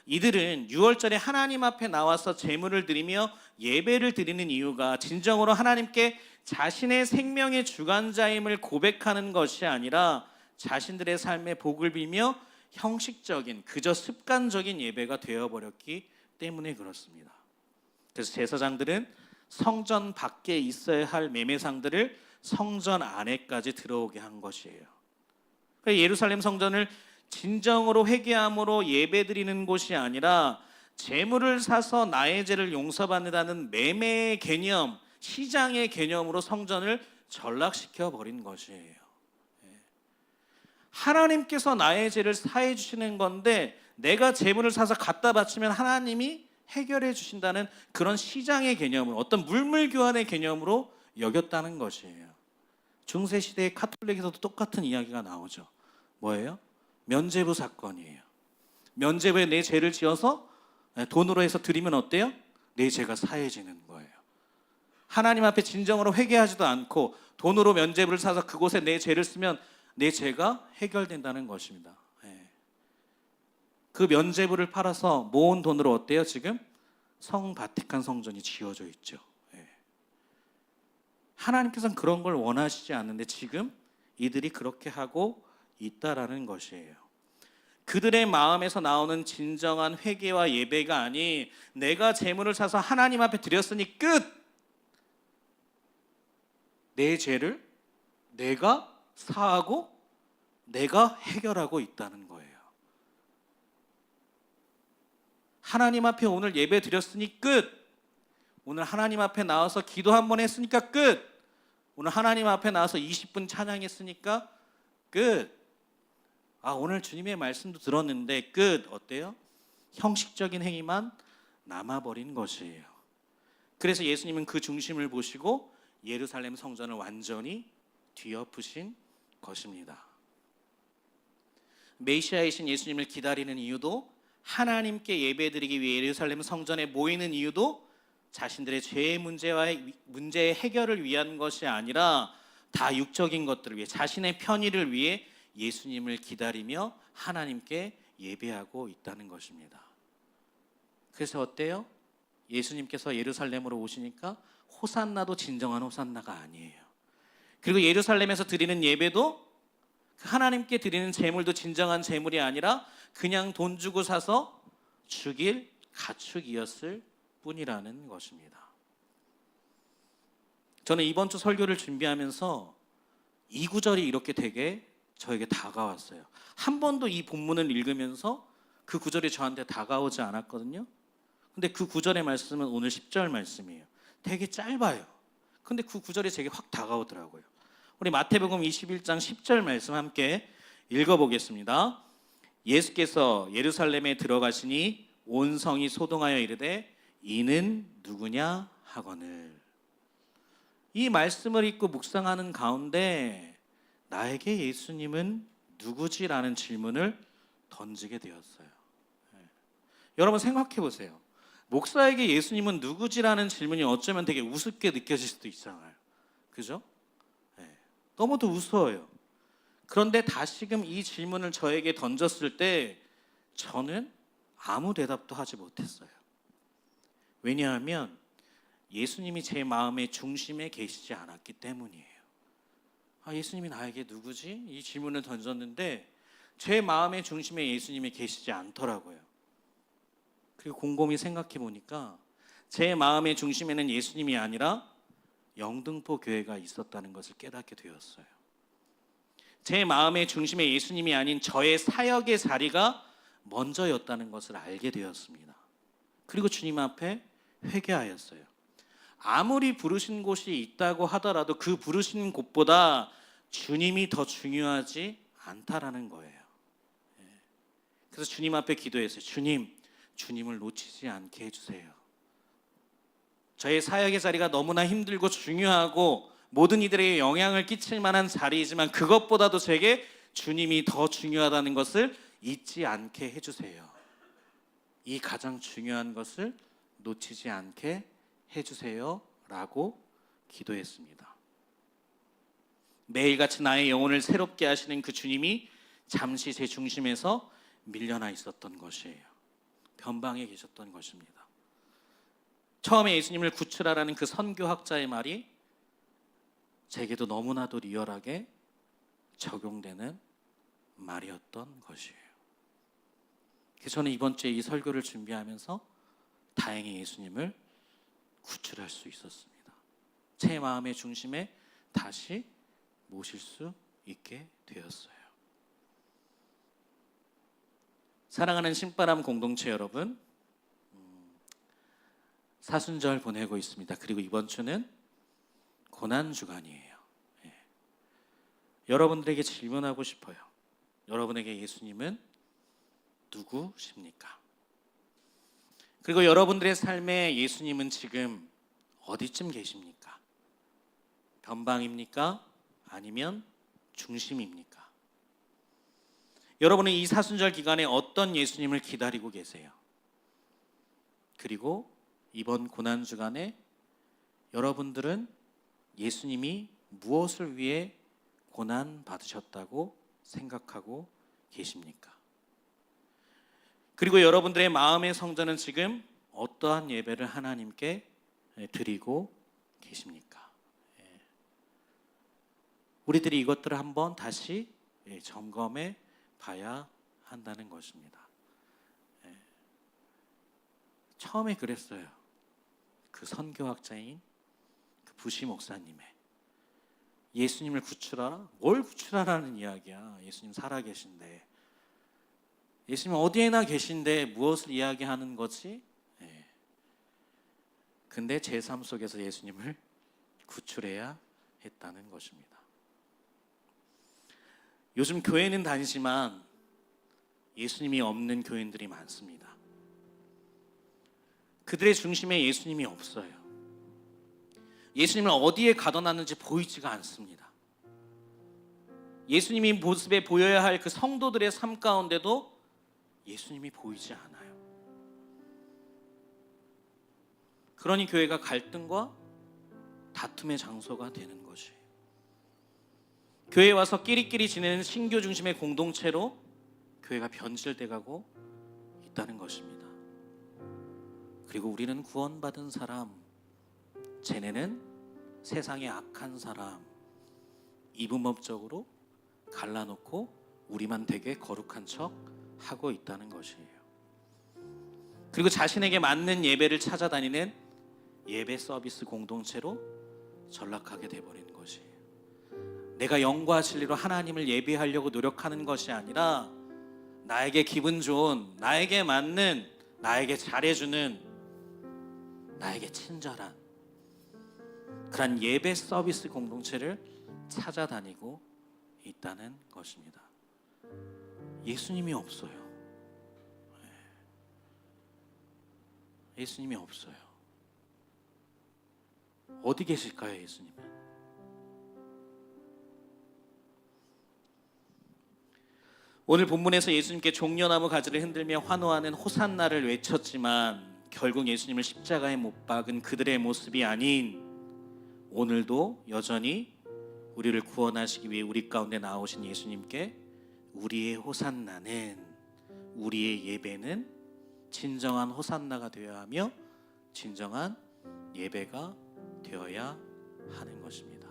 이들은 유월절에 하나님 앞에 나와서 제물을 드리며 예배를 드리는 이유가 진정으로 하나님께 자신의 생명의 주관자임을 고백하는 것이 아니라 자신들의 삶의 복을 빌며 형식적인 그저 습관적인 예배가 되어버렸기 때문에 그렇습니다. 그래서 제사장들은 성전 밖에 있어야 할 매매상들을 성전 안에까지 들어오게 한 것이에요. 예루살렘 성전을 진정으로 회개함으로 예배드리는 곳이 아니라 재물을 사서 나의 죄를 용서받는다는 매매의 개념, 시장의 개념으로 성전을 전락시켜 버린 것이에요. 하나님께서 나의 죄를 사해 주시는 건데 내가 재물을 사서 갖다 바치면 하나님이 해결해 주신다는 그런 시장의 개념으로, 어떤 물물 교환의 개념으로 여겼다는 것이에요. 중세 시대의 카톨릭에서도 똑같은 이야기가 나오죠. 뭐예요? 면죄부 사건이에요. 면죄부에 내 죄를 지어서 돈으로 해서 드리면 어때요? 내 죄가 사해지는 거예요. 하나님 앞에 진정으로 회개하지도 않고 돈으로 면죄부를 사서 그곳에 내 죄를 쓰면 내 죄가 해결된다는 것입니다. 그 면죄부를 팔아서 모은 돈으로 어때요? 지금 성 바티칸 성전이 지어져 있죠. 예. 하나님께서는 그런 걸 원하시지 않는데 지금 이들이 그렇게 하고 있다라는 것이에요. 그들의 마음에서 나오는 진정한 회개와 예배가 아닌 내가 재물을 사서 하나님 앞에 드렸으니 끝! 내 죄를 내가 사하고 내가 해결하고 있다는 거예요. 하나님 앞에 오늘 예배 드렸으니 끝! 오늘 하나님 앞에 나와서 기도 한 번 했으니까 끝! 오늘 하나님 앞에 나와서 20분 찬양했으니까 끝! 오늘 주님의 말씀도 들었는데 끝! 어때요? 형식적인 행위만 남아버린 것이에요. 그래서 예수님은 그 중심을 보시고 예루살렘 성전을 완전히 뒤엎으신 것입니다. 메시아이신 예수님을 기다리는 이유도 하나님께 예배드리기 위해 예루살렘 성전에 모이는 이유도 자신들의 죄의 문제의 해결을 위한 것이 아니라 다 육적인 것들을 위해 자신의 편의를 위해 예수님을 기다리며 하나님께 예배하고 있다는 것입니다. 그래서 어때요? 예수님께서 예루살렘으로 오시니까 호산나도 진정한 호산나가 아니에요. 그리고 예루살렘에서 드리는 예배도 하나님께 드리는 제물도 진정한 제물이 아니라 그냥 돈 주고 사서 죽일 가축이었을 뿐이라는 것입니다. 저는 이번 주 설교를 준비하면서 이 구절이 이렇게 되게 저에게 다가왔어요. 한 번도 이 본문을 읽으면서 그 구절이 저한테 다가오지 않았거든요. 근데 그 구절의 말씀은 오늘 10절 말씀이에요. 되게 짧아요. 근데 그 구절이 제게 확 다가오더라고요. 우리 마태복음 21장 10절 말씀 함께 읽어보겠습니다. 예수께서 예루살렘에 들어가시니 온 성이 소동하여 이르되 이는 누구냐 하거늘. 이 말씀을 읽고 묵상하는 가운데 나에게 예수님은 누구지라는 질문을 던지게 되었어요. 여러분 생각해 보세요. 목사에게 예수님은 누구지라는 질문이 어쩌면 되게 우습게 느껴질 수도 있잖아요. 그죠? 너무도 우스워요. 그런데 다시금 이 질문을 저에게 던졌을 때 저는 아무 대답도 하지 못했어요. 왜냐하면 예수님이 제 마음의 중심에 계시지 않았기 때문이에요. 예수님이 나에게 누구지? 이 질문을 던졌는데 제 마음의 중심에 예수님이 계시지 않더라고요. 그리고 곰곰이 생각해 보니까 제 마음의 중심에는 예수님이 아니라 영등포 교회가 있었다는 것을 깨닫게 되었어요. 제 마음의 중심에 예수님이 아닌 저의 사역의 자리가 먼저였다는 것을 알게 되었습니다. 그리고 주님 앞에 회개하였어요. 아무리 부르신 곳이 있다고 하더라도 그 부르신 곳보다 주님이 더 중요하지 않다라는 거예요. 그래서 주님 앞에 기도했어요. 주님을 놓치지 않게 해주세요. 저의 사역의 자리가 너무나 힘들고 중요하고 모든 이들에게 영향을 끼칠 만한 자리이지만 그것보다도 제게 주님이 더 중요하다는 것을 잊지 않게 해주세요. 이 가장 중요한 것을 놓치지 않게 해주세요 라고 기도했습니다. 매일같이 나의 영혼을 새롭게 하시는 그 주님이 잠시 제 중심에서 밀려나 있었던 것이에요. 변방에 계셨던 것입니다. 처음에 예수님을 구출하라는 그 선교학자의 말이 제게도 너무나도 리얼하게 적용되는 말이었던 것이에요. 그래서 저는 이번 주에 이 설교를 준비하면서 다행히 예수님을 구출할 수 있었습니다. 제 마음의 중심에 다시 모실 수 있게 되었어요. 사랑하는 신바람 공동체 여러분, 사순절 보내고 있습니다. 그리고 이번 주는 고난주간이에요. 여러분들에게 질문하고 싶어요. 여러분에게 예수님은 누구십니까? 그리고 여러분들의 삶에 예수님은 지금 어디쯤 계십니까? 변방입니까? 아니면 중심입니까? 여러분은 이 사순절 기간에 어떤 예수님을 기다리고 계세요? 그리고 이번 고난주간에 여러분들은 예수님이 무엇을 위해 고난 받으셨다고 생각하고 계십니까? 그리고 여러분들의 마음의 성전은 지금 어떠한 예배를 하나님께 드리고 계십니까? 우리들이 이것들을 한번 다시 점검해 봐야 한다는 것입니다. 처음에 그랬어요. 그 선교학자인 그 부시 목사님의 예수님을 구출하라? 뭘 구출하라는 이야기야. 예수님 살아계신데, 예수님 어디에나 계신데 무엇을 이야기하는 거지? 근데 제 삶 속에서 예수님을 구출해야 했다는 것입니다. 요즘 교회는 다니지만 예수님이 없는 교인들이 많습니다. 그들의 중심에 예수님이 없어요. 예수님을 어디에 가둬놨는지 보이지가 않습니다. 예수님이 모습에 보여야 할 그 성도들의 삶 가운데도 예수님이 보이지 않아요. 그러니 교회가 갈등과 다툼의 장소가 되는 것이에요. 교회에 와서 끼리끼리 지내는 신교 중심의 공동체로 교회가 변질돼 가고 있다는 것입니다. 그리고 우리는 구원받은 사람, 쟤네는 세상의 악한 사람, 이분법적으로 갈라놓고 우리만 되게 거룩한 척 하고 있다는 것이에요. 그리고 자신에게 맞는 예배를 찾아다니는 예배 서비스 공동체로 전락하게 돼버리는 것이에요. 내가 영과 진리로 하나님을 예배하려고 노력하는 것이 아니라 나에게 기분 좋은, 나에게 맞는, 나에게 잘해주는, 나에게 친절한 그런 예배 서비스 공동체를 찾아다니고 있다는 것입니다. 예수님이 없어요. 예수님이 없어요. 어디 계실까요, 예수님은? 오늘 본문에서 예수님께 종려나무 가지를 흔들며 환호하는 호산나를 외쳤지만 결국 예수님을 십자가에 못 박은 그들의 모습이 아닌 오늘도 여전히 우리를 구원하시기 위해 우리 가운데 나오신 예수님께 우리의 호산나는, 우리의 예배는 진정한 호산나가 되어야 하며 진정한 예배가 되어야 하는 것입니다.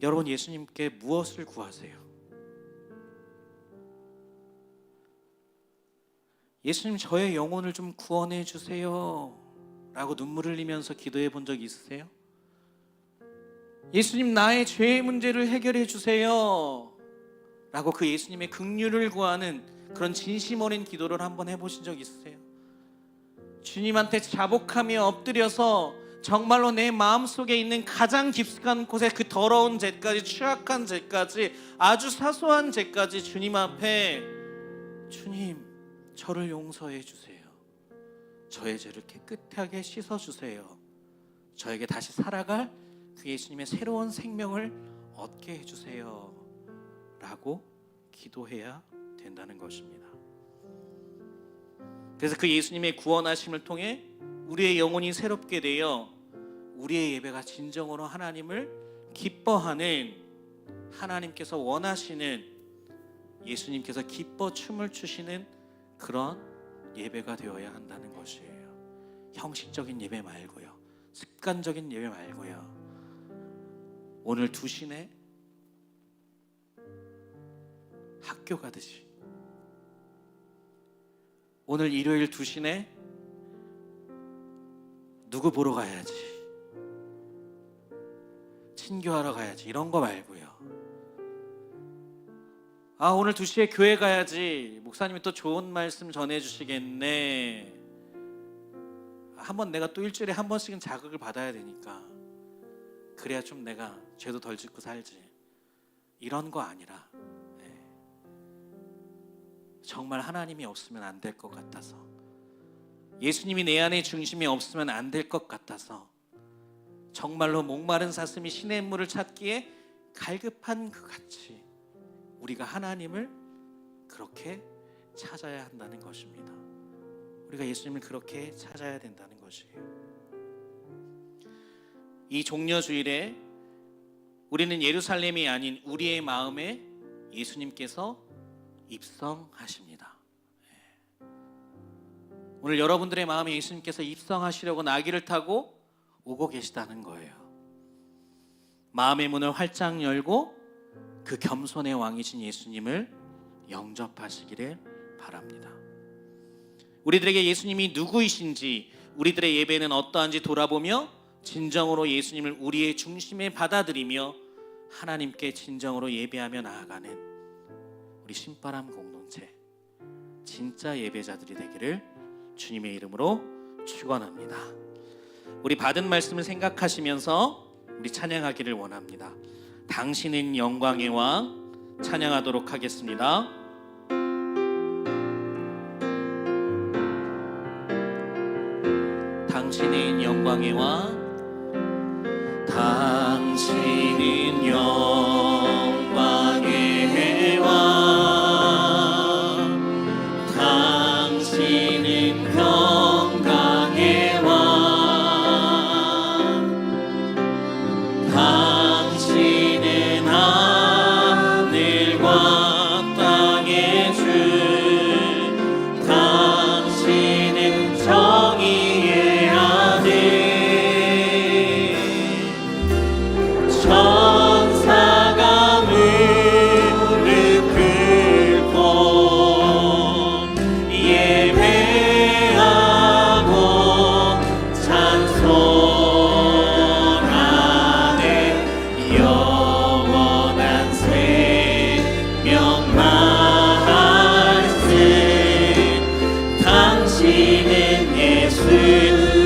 여러분, 예수님께 무엇을 구하세요? 예수님, 저의 영혼을 좀 구원해 주세요 라고 눈물 흘리면서 기도해 본 적 있으세요? 예수님, 나의 죄의 문제를 해결해 주세요 라고 그 예수님의 긍휼을 구하는 그런 진심 어린 기도를 한번 해보신 적 있으세요? 주님한테 자복하며 엎드려서 정말로 내 마음속에 있는 가장 깊숙한 곳에 그 더러운 죄까지, 취약한 죄까지, 아주 사소한 죄까지 주님 앞에, 주님, 저를 용서해 주세요. 저의 죄를 깨끗하게 씻어주세요. 저에게 다시 살아갈 그 예수님의 새로운 생명을 얻게 해주세요 라고 기도해야 된다는 것입니다. 그래서 그 예수님의 구원하심을 통해 우리의 영혼이 새롭게 되어 우리의 예배가 진정으로 하나님을 기뻐하는, 하나님께서 원하시는, 예수님께서 기뻐 춤을 추시는 그런 예배가 되어야 한다는 것이에요. 형식적인 예배 말고요, 습관적인 예배 말고요. 오늘 2시에 학교 가듯이, 오늘 일요일 2시에 누구 보러 가야지, 친교하러 가야지, 이런 거 말고요. 아, 오늘 2시에 교회 가야지, 목사님이 또 좋은 말씀 전해주시겠네, 한번 내가 또 일주일에 한 번씩은 자극을 받아야 되니까 그래야 좀 내가 죄도 덜 짓고 살지, 이런 거 아니라 정말 하나님이 없으면 안 될 것 같아서, 예수님이 내 안에 중심이 없으면 안 될 것 같아서, 정말로 목마른 사슴이 시냇물을 찾기에 갈급한 그 같이 우리가 하나님을 그렇게 찾아야 한다는 것입니다. 우리가 예수님을 그렇게 찾아야 된다는 것이에요. 이 종려주일에 우리는 예루살렘이 아닌 우리의 마음에 예수님께서 입성하십니다. 오늘 여러분들의 마음에 예수님께서 입성하시려고 나귀를 타고 오고 계시다는 거예요. 마음의 문을 활짝 열고 그 겸손의 왕이신 예수님을 영접하시기를 바랍니다. 우리들에게 예수님이 누구이신지, 우리들의 예배는 어떠한지 돌아보며 진정으로 예수님을 우리의 중심에 받아들이며 하나님께 진정으로 예배하며 나아가는 우리 신바람 공동체 진짜 예배자들이 되기를 주님의 이름으로 축원합니다. 우리 받은 말씀을 생각하시면서 우리 찬양하기를 원합니다. 당신은 영광의 왕 찬양하도록 하겠습니다. 당신은 영광의 왕, 당신은 영광의 왕, 당신은 평강의 왕, 당신은 하늘과 땅의 주, 당신은 정의의 아들, 천사가 무릎 꿇고 예배하고 찬송하네. 영원한 생명 말씀, 당신은 예수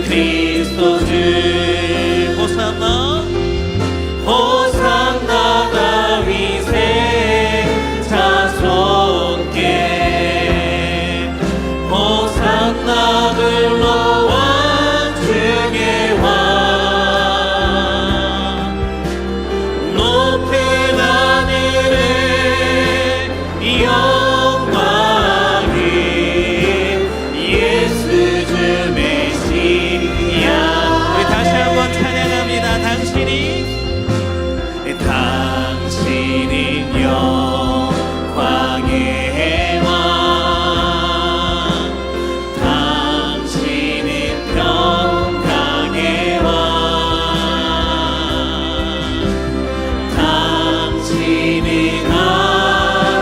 그리스도 주. 호산나 호산나 다윗의 자손께, 호산나 불러와 주의 왕, 높은 하늘에 영광이 예수 주 메시아. 우리 다시 한번 찬양합니다. 당신은 영광의 왕, 당신은 평강의 왕, 당신은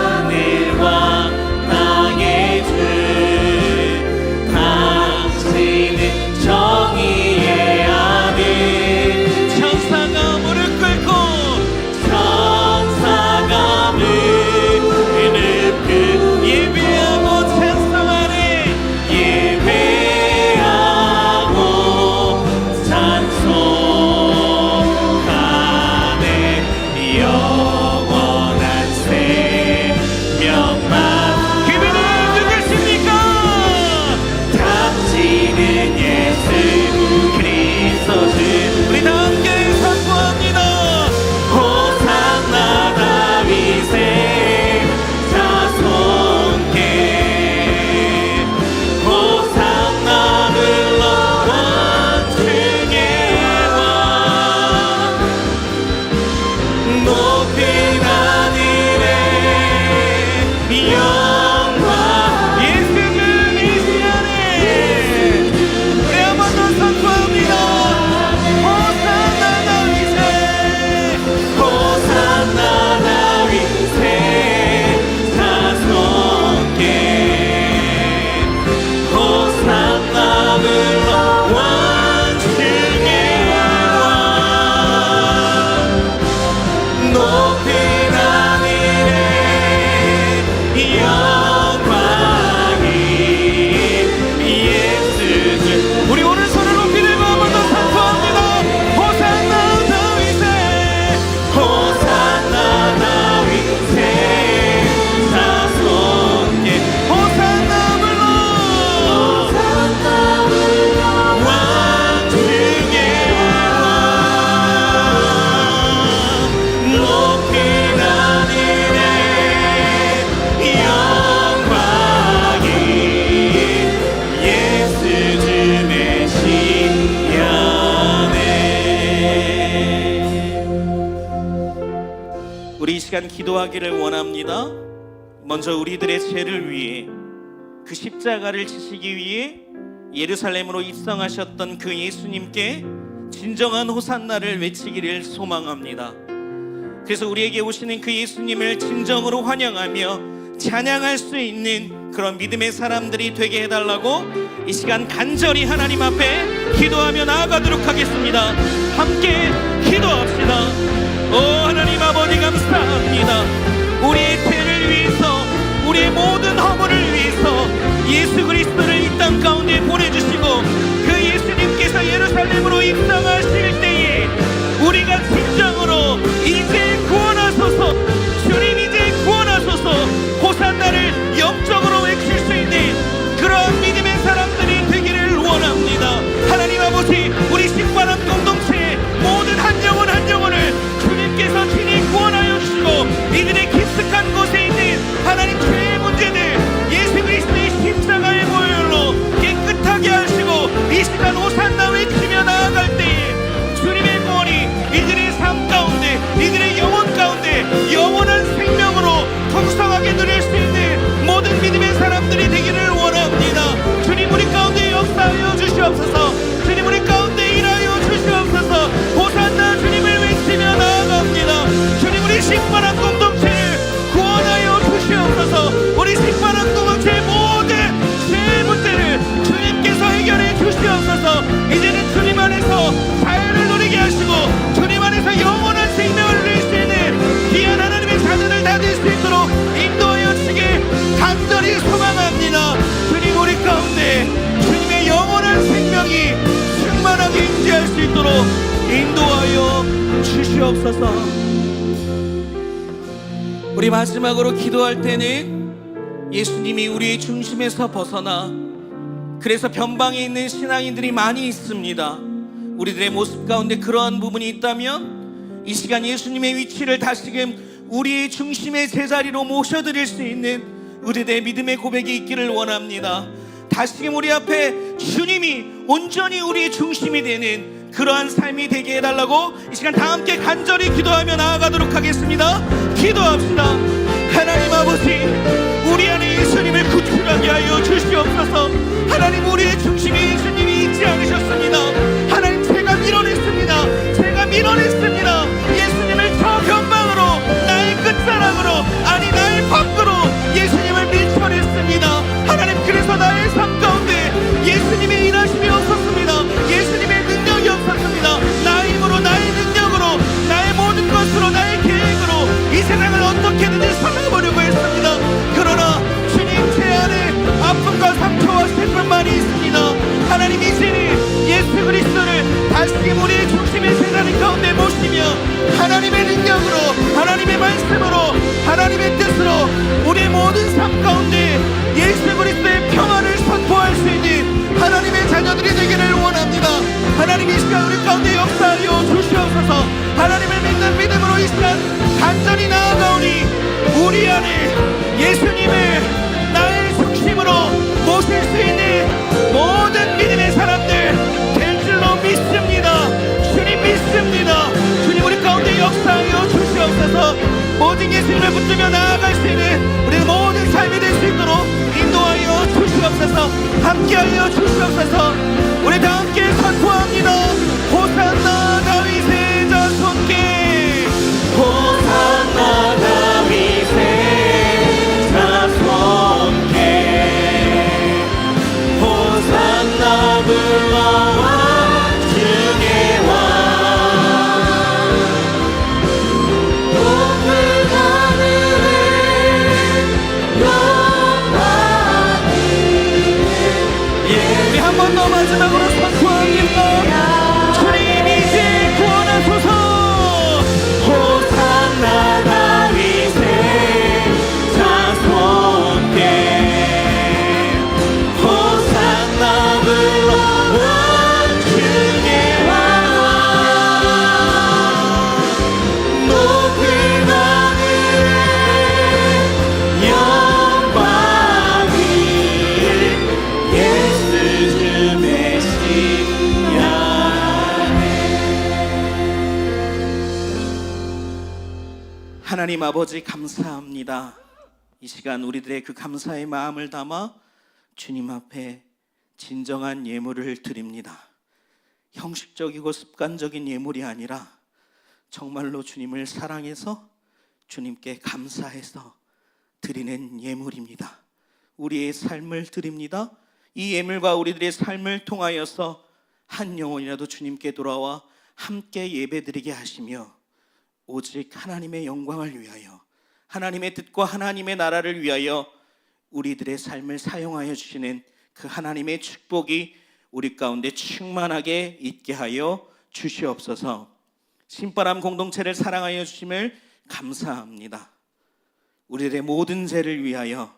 하늘과 땅의 주, 당신은 정의의 아들, 천사가 무릎 꿇고 예배하고 찬송하네. 예배하고 찬송하네. 영원한 생명만. 그분은 누구십니까? 당신은 예수 그리스도 주. 우리 다 함께 선포합니다. 호산나 다윗의 자손께, 호산나 불러와 주의 왕, 높은 하늘에 영광 예수 그리스도네. 우리 한 번 더 선포합니다. 호산나 다윗의, 호산나 다윗의 자손께, 호산나 불러와 주의 왕, 높은 하늘에 영광이 예수 주. 우리 오른손을 높이 들고 한 번 더 선포합니다. 호산나 다윗의, 호산나 다윗의 자손께, 호산나 불러 왕 주의 왕, 높은 하늘에 영광이 예수 주 메시아네. 우리 이 시간 기도하기를 원합니다. 있습니다. 먼저 우리들의 죄를 위해 그 십자가를 지시기 위해 예루살렘으로 입성하셨던 그 예수님께 진정한 호산나를 외치기를 소망합니다. 그래서 우리에게 오시는 그 예수님을 진정으로 환영하며 찬양할 수 있는 그런 믿음의 사람들이 되게 해달라고 이 시간 간절히 하나님 앞에 기도하며 나아가도록 하겠습니다. 함께 기도합시다. 오 하나님 아버지 감사합니다. 우리의 죄를 위해서, 우리의 모든 허물을 위해서 예수 그리스도를 이 땅 가운데 보내주시고 그 예수님께서 예루살렘으로 입성하실 때에 우리가 진정으로 이제 구원하소서, 주님 이제 구원하소서, 호산나를 영적으로 외칠 수 있는 그러한 믿음의 사람들이 되기를 원합니다. 하나님 아버지, 우리 신바람 공동체의 모든 한 영혼 한 영혼을 주님께서 친히 구원하여 주시고 이들의 깊숙한 곳에 있는 하나님 죄의 문제들 예수 그리스도의 십자가의 보혈로 깨끗하게 하시고 이 시간 호산나 외치며 나아갈 때에 주님의 구원이 이들의 삶 가운데, 이들의 영혼 가운데 영원한 생명으로 풍성하게 누릴 수 있는 모든 믿음의 사람들이 되기를 원합니다. 주님 우리 가운데 역사하여 주시옵소서. 주님 우리 가운데 일하여 주시옵소서. 호산나 주님을 외치며 나아갑니다. 주님 우리 신바람 공동체를 구원하여 주시옵소서. 우리 신바람 공동체의 모든 죄의 문제를 주님께서 해결해 주시옵소서. 이제는 주님 안에서 자유를 누리게 하시고 주님 안에서 영원한 생명을 누릴 수 있는 귀한 하나님의 자녀들 다 될 수 있도록 인도하여 주시길 간절히 소망합니다. 주님 우리 가운데 주님의 영원한 생명이 충만하게 임재할 수 있도록 인도하여 주시옵소서. 우리 마지막으로 기도할 때는 예수님이 우리의 중심에서 벗어나 그래서 변방에 있는 신앙인들이 많이 있습니다. 우리들의 모습 가운데 그러한 부분이 있다면 이 시간 예수님의 위치를 다시금 우리의 중심의 제자리로 모셔드릴 수 있는 우리들의 믿음의 고백이 있기를 원합니다. 다시금 우리 앞에 주님이 온전히 우리의 중심이 되는 그러한 삶이 되게 해달라고 이 시간 다 함께 간절히 기도하며 나아가도록 하겠습니다. 기도합시다. 하나님 아버지, 우리 안에 예수님을 구출하게 하여 주시옵소서. 하나님 우리의 중심에 예수님이 있지 않으셨습니다. 하나님 제가 밀어냈습니다. 제가 밀어냈습니다. 예수님을 저 변방으로, 나의 끝사랑으로, 아니 나의 밖으로 예수님을 밀쳐냈습니다. 하나님 그래서 나의 삶 가운데 예수님의 일하심이 없었습니다. 예수님의 능력이 없었습니다. 나의 힘으로, 나의 능력으로, 나의 모든 것으로, 나의 계획으로 이 세상을 어떻게든지 살아보려고 했습니다. 그러나 주님 제 안에 아픔과 상처와 슬픔만이 있습니다. 하나님 이제는 예수 그리스도를 다시금 우리의 중심의 제자리 가운데 모시며 하나님의 능력으로, 하나님의 말씀으로, 하나님의 뜻으로 우리의 모든 삶 가운데 예수 그리스도의 평화를 선포할 수 있는 하나님의 자녀들이 되기를 원합니다. 하나님 이 시간 우리 가운데 역사하여 주시옵소서. 하나님을 믿는 믿음으로 이 시간 간절히 나아가오니 우리 안에 예수님을 나의 중심으로 모실 수 있는 모든 믿음의 사람들 될 줄로 믿습니다. 주님 믿습니다. 주님 우리 가운데 역사하여 주시옵소서. 모든 예수님을 붙들며 나아갈 수 있는 우리 모든 삶이 될 수 있도록 인도하여 주시옵소서. 함께하여 주시옵소서. 우리 다 함께 선포합니다. 호산나 다윗의 자손께, 호산나 다윗의 자손께, 호산나 불러와 주의 왕. 우리 한 번 더 마지막으로 선포합니다. 주님 이제 구원하소서. 호산나 다윗의 자손께, 호산나 불러와 주의 왕. 높은 하늘에 영광이 예수 주 메시아. 하나님 아버지 감사합니다. 이 시간 우리들의 그 감사의 마음을 담아 주님 앞에 진정한 예물을 드립니다. 형식적이고 습관적인 예물이 아니라 정말로 주님을 사랑해서 주님께 감사해서 드리는 예물입니다. 우리의 삶을 드립니다. 이 예물과 우리들의 삶을 통하여서 한 영혼이라도 주님께 돌아와 함께 예배드리게 하시며 오직 하나님의 영광을 위하여, 하나님의 뜻과 하나님의 나라를 위하여 우리들의 삶을 사용하여 주시는 그 하나님의 축복이 우리 가운데 충만하게 있게 하여 주시옵소서. 신바람 공동체를 사랑하여 주심을 감사합니다. 우리들의 모든 죄를 위하여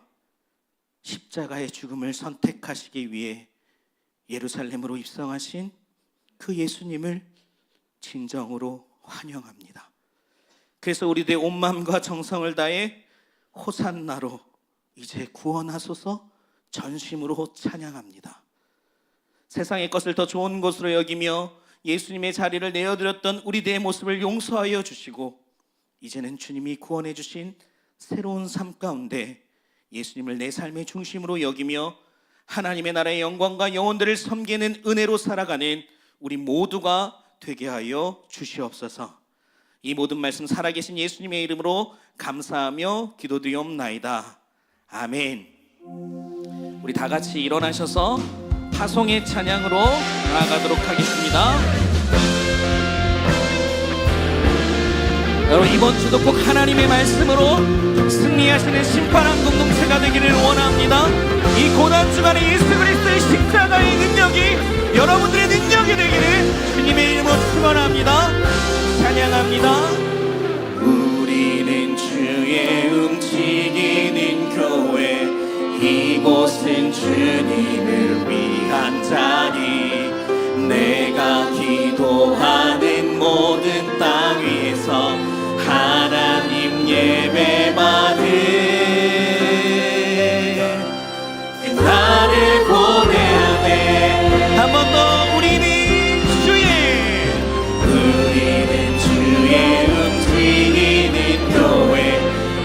십자가의 죽음을 선택하시기 위해 예루살렘으로 입성하신 그 예수님을 진정으로 환영합니다. 그래서 우리들의 온 마음과 정성을 다해 호산나로 이제 구원하소서 전심으로 찬양합니다. 세상의 것을 더 좋은 것으로 여기며 예수님의 자리를 내어드렸던 우리들의 모습을 용서하여 주시고 이제는 주님이 구원해 주신 새로운 삶 가운데 예수님을 내 삶의 중심으로 여기며 하나님의 나라의 영광과 영혼들을 섬기는 은혜로 살아가는 우리 모두가 되게 하여 주시옵소서. 이 모든 말씀 살아계신 예수님의 이름으로 감사하며 기도드리옵나이다. 아멘. 우리 다 같이 일어나셔서 파송의 찬양으로 나아가도록 하겠습니다. 여러분, 이번 주도 꼭 하나님의 말씀으로 승리하시는 심판한 공동체가 되기를 원합니다. 이 고난 주간에 예수 그리스도의 십자가의 능력이 여러분들의 능력이 되기를 주님의 이름으로 축원합니다. 찬양합니다. 우리는 주의 움직이는 교회, 이곳은 주님을 위한 자리. 내가 기도하는 모든 땅 위에서 하나님 예배받을 나를 고대하네. 한 번 더. 우리는 주의 움직이는 교회,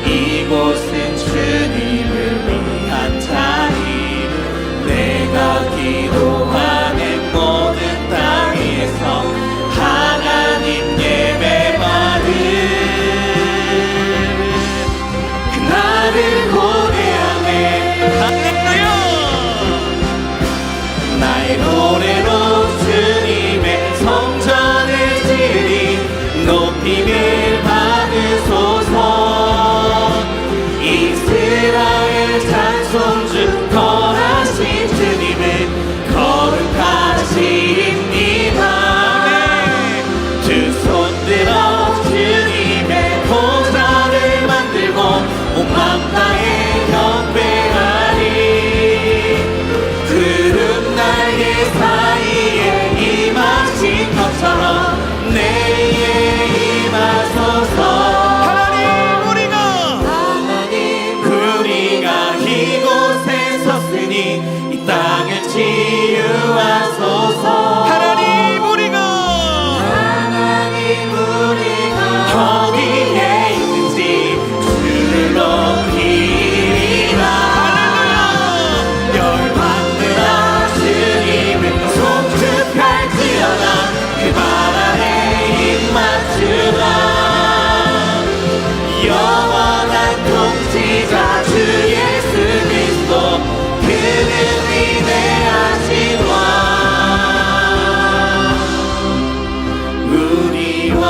이곳은 주님을 위한 자리. 내가 기도하는 모든 땅 위에서 하나님 예배받을 그날을 고대하네. 할렐루야. 나의 노래로 주님의 성전을 지으리. 높임을 받으소서. 이스라엘 찬송주 거하신 주님은 거룩하십니다. 두 손 들어 주님의 보좌를 만들고 온 맘 다해 경배하리. 구름 날개 사이에 임하신 것처럼 내게 임하소서. 우리가 이곳에 섰으니 이 땅을 치유하소서. 하나님 우리가 어디에 있는지 주를 높이리라. 열방들아 주님을 송축할지어다. 그 발 아래 입 맞추라. 영원한 통치자 주 예수 그리스도, 그는 위대하신 왕. 우리 왕.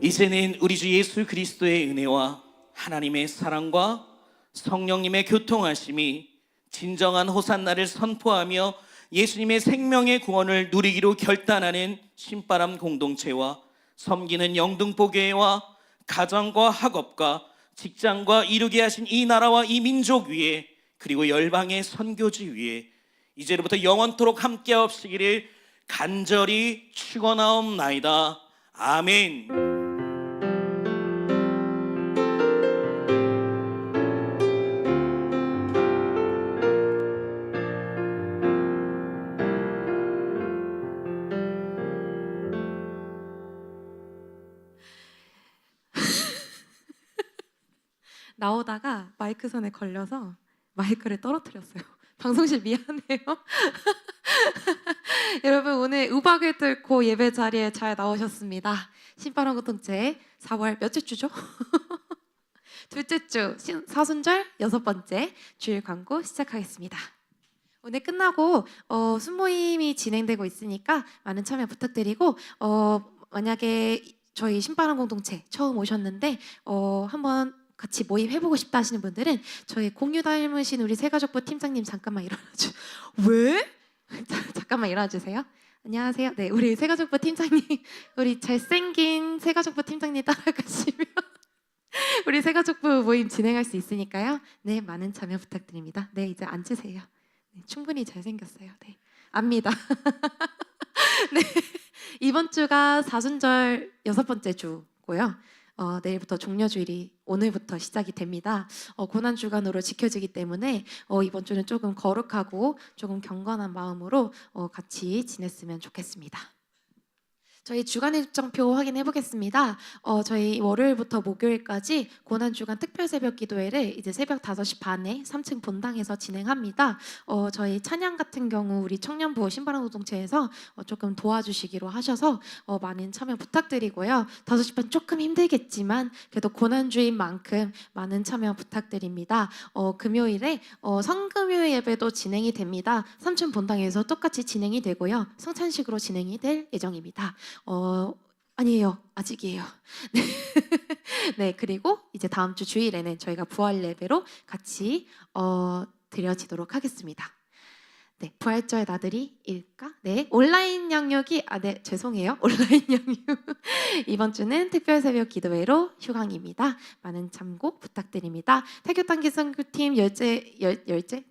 이제는 우리 주 예수 그리스도의 은혜와 하나님의 사랑과 성령님의 교통하심이 진정한 호산나를 선포하며 예수님의 생명의 구원을 누리기로 결단하는 신바람 공동체와 섬기는 영등포교회와 가정과 학업과 직장과 이루게 하신 이 나라와 이 민족 위에, 그리고 열방의 선교지 위에 이제로부터 영원토록 함께하옵시기를 간절히 축원하옵나이다. 아멘. 나오다가 마이크 선에 걸려서 마이크를 떨어뜨렸어요. 방송실 미안해요. 여러분 오늘 우박을 뚫고 예배 자리에 잘 나오셨습니다. 신바람 공동체 4월 몇째 주죠? 둘째 주 사순절 6번째 주일 광고 시작하겠습니다. 오늘 끝나고 순모임이 진행되고 있으니까 많은 참여 부탁드리고 만약에 저희 신바람 공동체 처음 오셨는데 한번 같이 모임 해보고 싶다 하시는 분들은 저희 공유 닮으신 우리 새가족부 팀장님 잠깐만 일어나주. 왜? 잠깐만 일어나주세요. 안녕하세요. 네, 우리 새가족부 팀장님, 우리 잘생긴 새가족부 팀장님 따라가시면 우리 새가족부 모임 진행할 수 있으니까요. 네, 많은 참여 부탁드립니다. 네, 이제 앉으세요. 네, 충분히 잘생겼어요. 네, 압니다. 네, 이번 주가 사순절 6번째 주고요. 내일부터 종려주일이 오늘부터 시작이 됩니다. 고난주간으로 지켜지기 때문에 이번 주는 조금 거룩하고 조금 경건한 마음으로 같이 지냈으면 좋겠습니다. 저희 주간 일정표 확인해 보겠습니다. 저희 월요일부터 목요일까지 고난주간 특별 새벽 기도회를 이제 새벽 5시 반에 3층 본당에서 진행합니다. 저희 찬양 같은 경우 우리 청년부 신바람 공동체에서 조금 도와주시기로 하셔서 많은 참여 부탁드리고요. 5시 반 조금 힘들겠지만 그래도 고난주인 만큼 많은 참여 부탁드립니다. 금요일에 성금요 예배도 진행이 됩니다. 3층 본당에서 똑같이 진행이 되고요. 성찬식으로 진행이 될 예정입니다. 아니에요. 아직이에요. 네. 네, 그리고 이제 다음 주 주일에는 저희가 부활 예배로 같이 드려지도록 하겠습니다. 네, 부활절 나들이 일까? 네, 온라인 양육이 네, 죄송해요. 온라인 양육 이번 주는 특별 새벽 기도회로 휴강입니다. 많은 참고 부탁드립니다. 태교 단기 선교팀 열제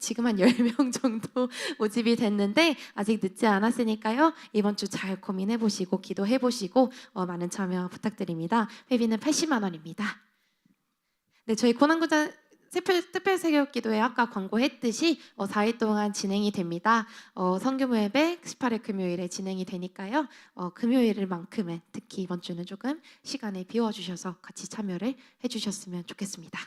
지금 한 10명 정도 모집이 됐는데 아직 늦지 않았으니까요. 이번 주 잘 고민해 보시고 기도해 보시고 많은 참여 부탁드립니다. 회비는 80만 원입니다. 네, 저희 고난구단 특별 새벽 기도회 아까 광고했듯이 4일 동안 진행이 됩니다. 성교모 예배 18일 금요일에 진행이 되니까요. 금요일만큼은 특히 이번 주는 조금 시간을 비워주셔서 같이 참여를 해주셨으면 좋겠습니다.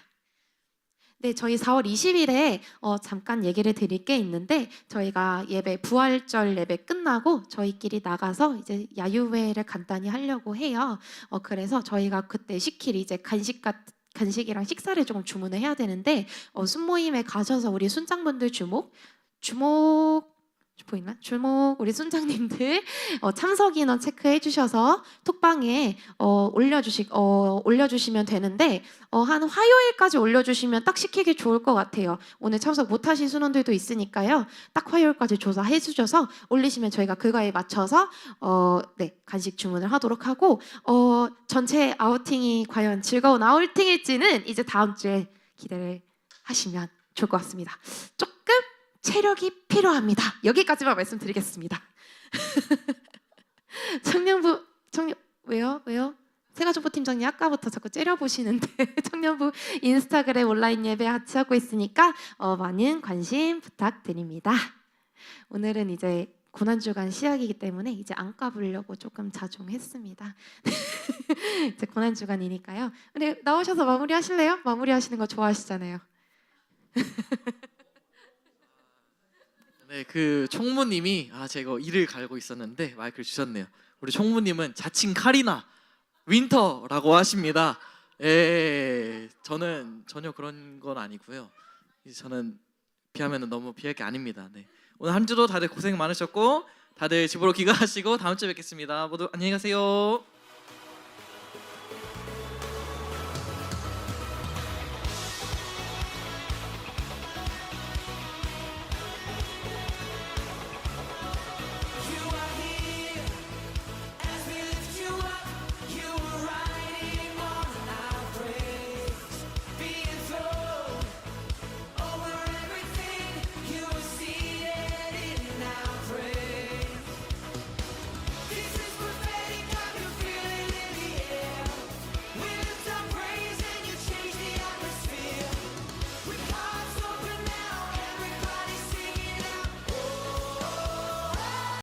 네, 저희 4월 20일에 잠깐 얘기를 드릴 게 있는데 저희가 예배 부활절 예배 끝나고 저희끼리 나가서 이제 야유회를 간단히 하려고 해요. 그래서 저희가 그때 시킬 이제 간식이랑 식사를 조금 주문을 해야 되는데 순모임에 가셔서 우리 순장분들 주목 보이나? 우리 순장님들 참석 인원 체크해 주셔서 톡방에 올려주시면 되는데 한 화요일까지 올려주시면 딱 시키기 좋을 것 같아요. 오늘 참석 못하신 순원들도 있으니까요. 딱 화요일까지 조사해 주셔서 올리시면 저희가 그거에 맞춰서 네, 간식 주문을 하도록 하고 전체 아우팅이 과연 즐거운 아우팅일지는 이제 다음 주에 기대를 하시면 좋을 것 같습니다. 조금 체력이 필요합니다. 여기까지만 말씀드리겠습니다. 왜요? 새가족부 팀장님 아까부터 자꾸 째려보시는데 청년부 인스타그램 온라인 예배 같이 하고 있으니까 많은 관심 부탁드립니다. 오늘은 이제 고난주간 시작이기 때문에 이제 안 까부려고 조금 자중했습니다. 이제 고난주간이니까요. 근데 나오셔서 마무리하실래요? 마무리하시는 거 좋아하시잖아요. 네, 그 총무님이 제가 이를 갈고 있었는데 마이크를 주셨네요. 우리 총무님은 자칭 카리나 윈터라고 하십니다. 저는 전혀 그런 건 아니고요. 저는 비하면 너무 비할 게 아닙니다. 네. 오늘 한 주도 다들 고생 많으셨고 다들 집으로 귀가하시고 다음 주에 뵙겠습니다. 모두 안녕히 가세요.